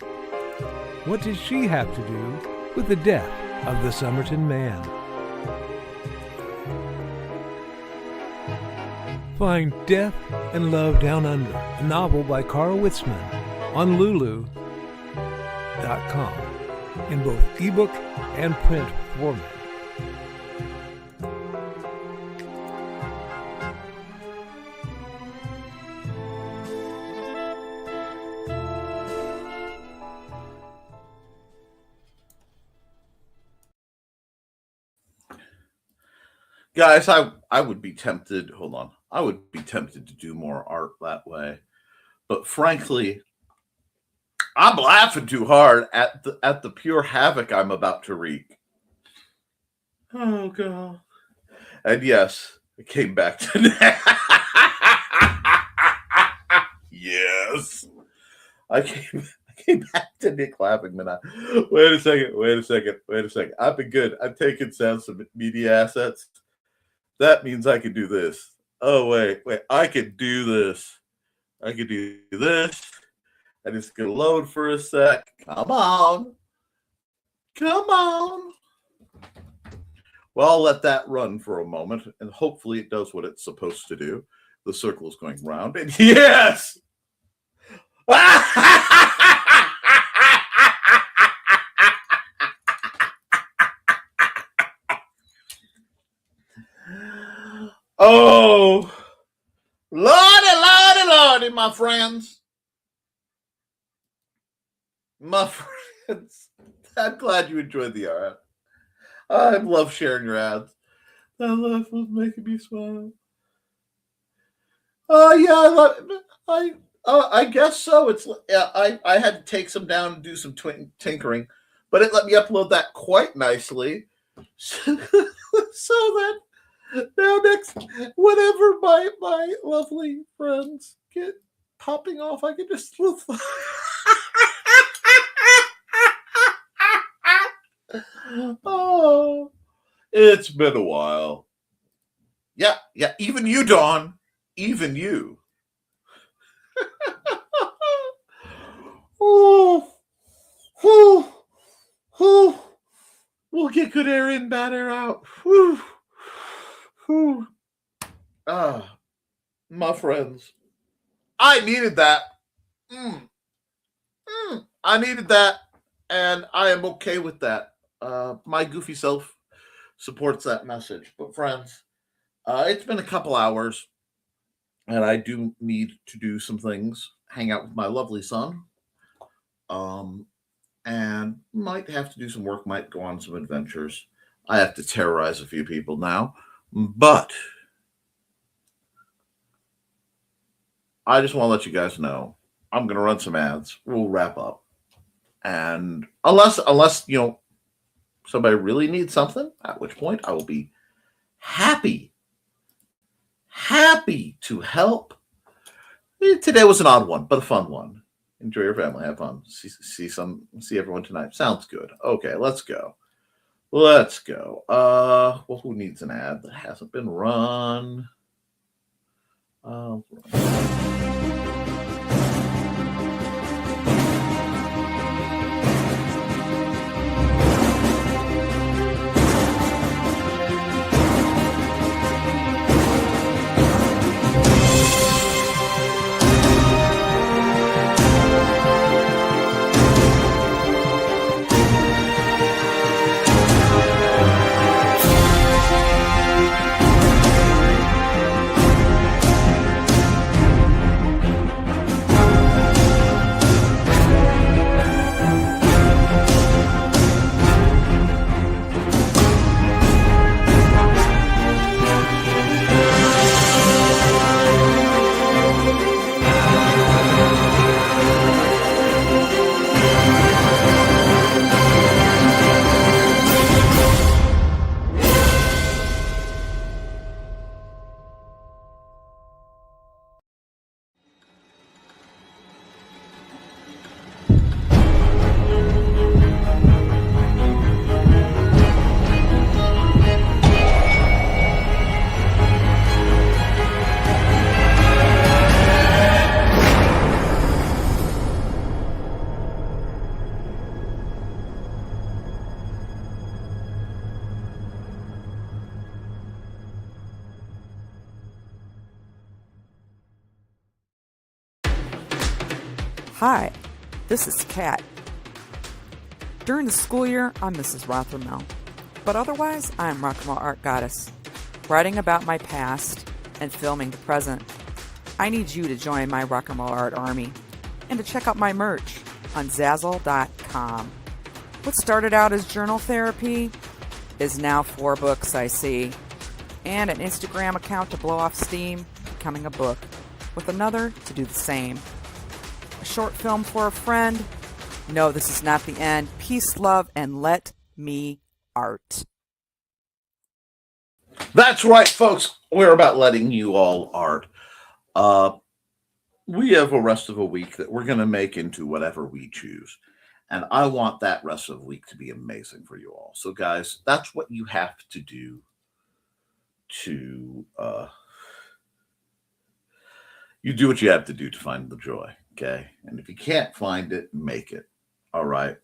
What did she have to do with the death of the Somerton man? Find Death and Love Down Under, a novel by Carl Witzman, on Lulu.com in both ebook and print format. Guys, I would be tempted, I would be tempted to do more art that way. But frankly, I'm laughing too hard at the pure havoc I'm about to wreak. Oh, God. And yes, it came back to yes. I came back to Nick laughing, man. Wait a second. I've been good. I've taken sounds of media assets. That means I can do this. Oh, wait. I can do this. I can do this. I just gonna load for a sec. Come on. Well, I'll let that run for a moment, and hopefully it does what it's supposed to do. The circle is going round, and yes! Oh, Lordy, my friends. My friends, I'm glad you enjoyed the ad. I love sharing your ads. That laugh was making me smile. I guess so. I had to take some down and do some tinkering, but it let me upload that quite nicely. So that now next, whenever my lovely friends get popping off, I can just oh, it's been a while. Yeah, even you, Dawn. Even you. We'll get good air in, bad air out. My friends. I needed that. I needed that, and I am okay with that. My goofy self supports that message. But friends, it's been a couple hours, and I do need to do some things. Hang out with my lovely son. And might have to do some work, might go on some adventures. I have to terrorize a few people now. But I just want to let you guys know I'm going to run some ads. We'll wrap up. And unless somebody really needs something, at which point I will be happy to help. Today was an odd one, but a fun one. Enjoy your family, have fun. See everyone tonight. Sounds good. Okay, let's go. Well, who needs an ad that hasn't been run? Hi, this is Kat. During the school year, I'm Mrs. Rothermel, but otherwise, I'm Rock and Roll Art Goddess, writing about my past and filming the present. I need you to join my Rock and Roll Art army and to check out my merch on Zazzle.com. What started out as journal therapy is now 4 books, I see, and an Instagram account to blow off steam, becoming a book, with another to do the same. A short film for a friend. No, this is not the end. Peace, love, and let me art. That's right, folks. We're about letting you all art. We have a rest of a week that we're going to make into whatever we choose. And I want that rest of the week to be amazing for you all. So, guys, that's what you have to do to you do what you have to do to find the joy. Okay. And if you can't find it, make it. All right.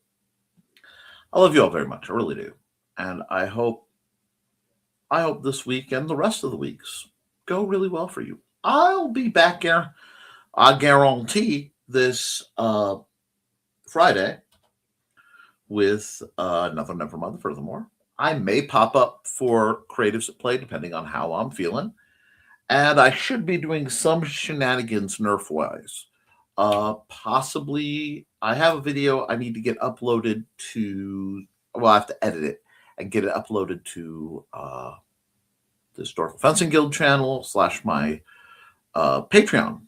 I love you all very much. I really do. And I hope this week and the rest of the weeks go really well for you. I'll be back here, I guarantee, this Friday with another Nevermind the Furthermore. I may pop up for Creatives at Play depending on how I'm feeling. And I should be doing some shenanigans Nerf-wise. Possibly, I have a video I need to get uploaded to, well, I have to edit it and get it uploaded to the Historical Fencing Guild channel / my Patreon.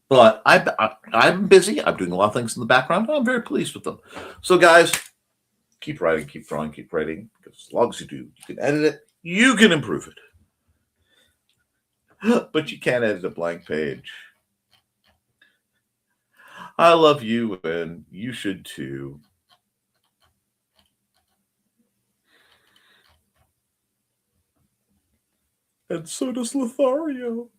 But I'm busy. I'm doing a lot of things in the background. I'm very pleased with them. So, guys, keep writing, keep drawing, keep writing. Because as long as you do, you can edit it. You can improve it. But you can't edit a blank page. I love you, and you should too. And so does Lothario.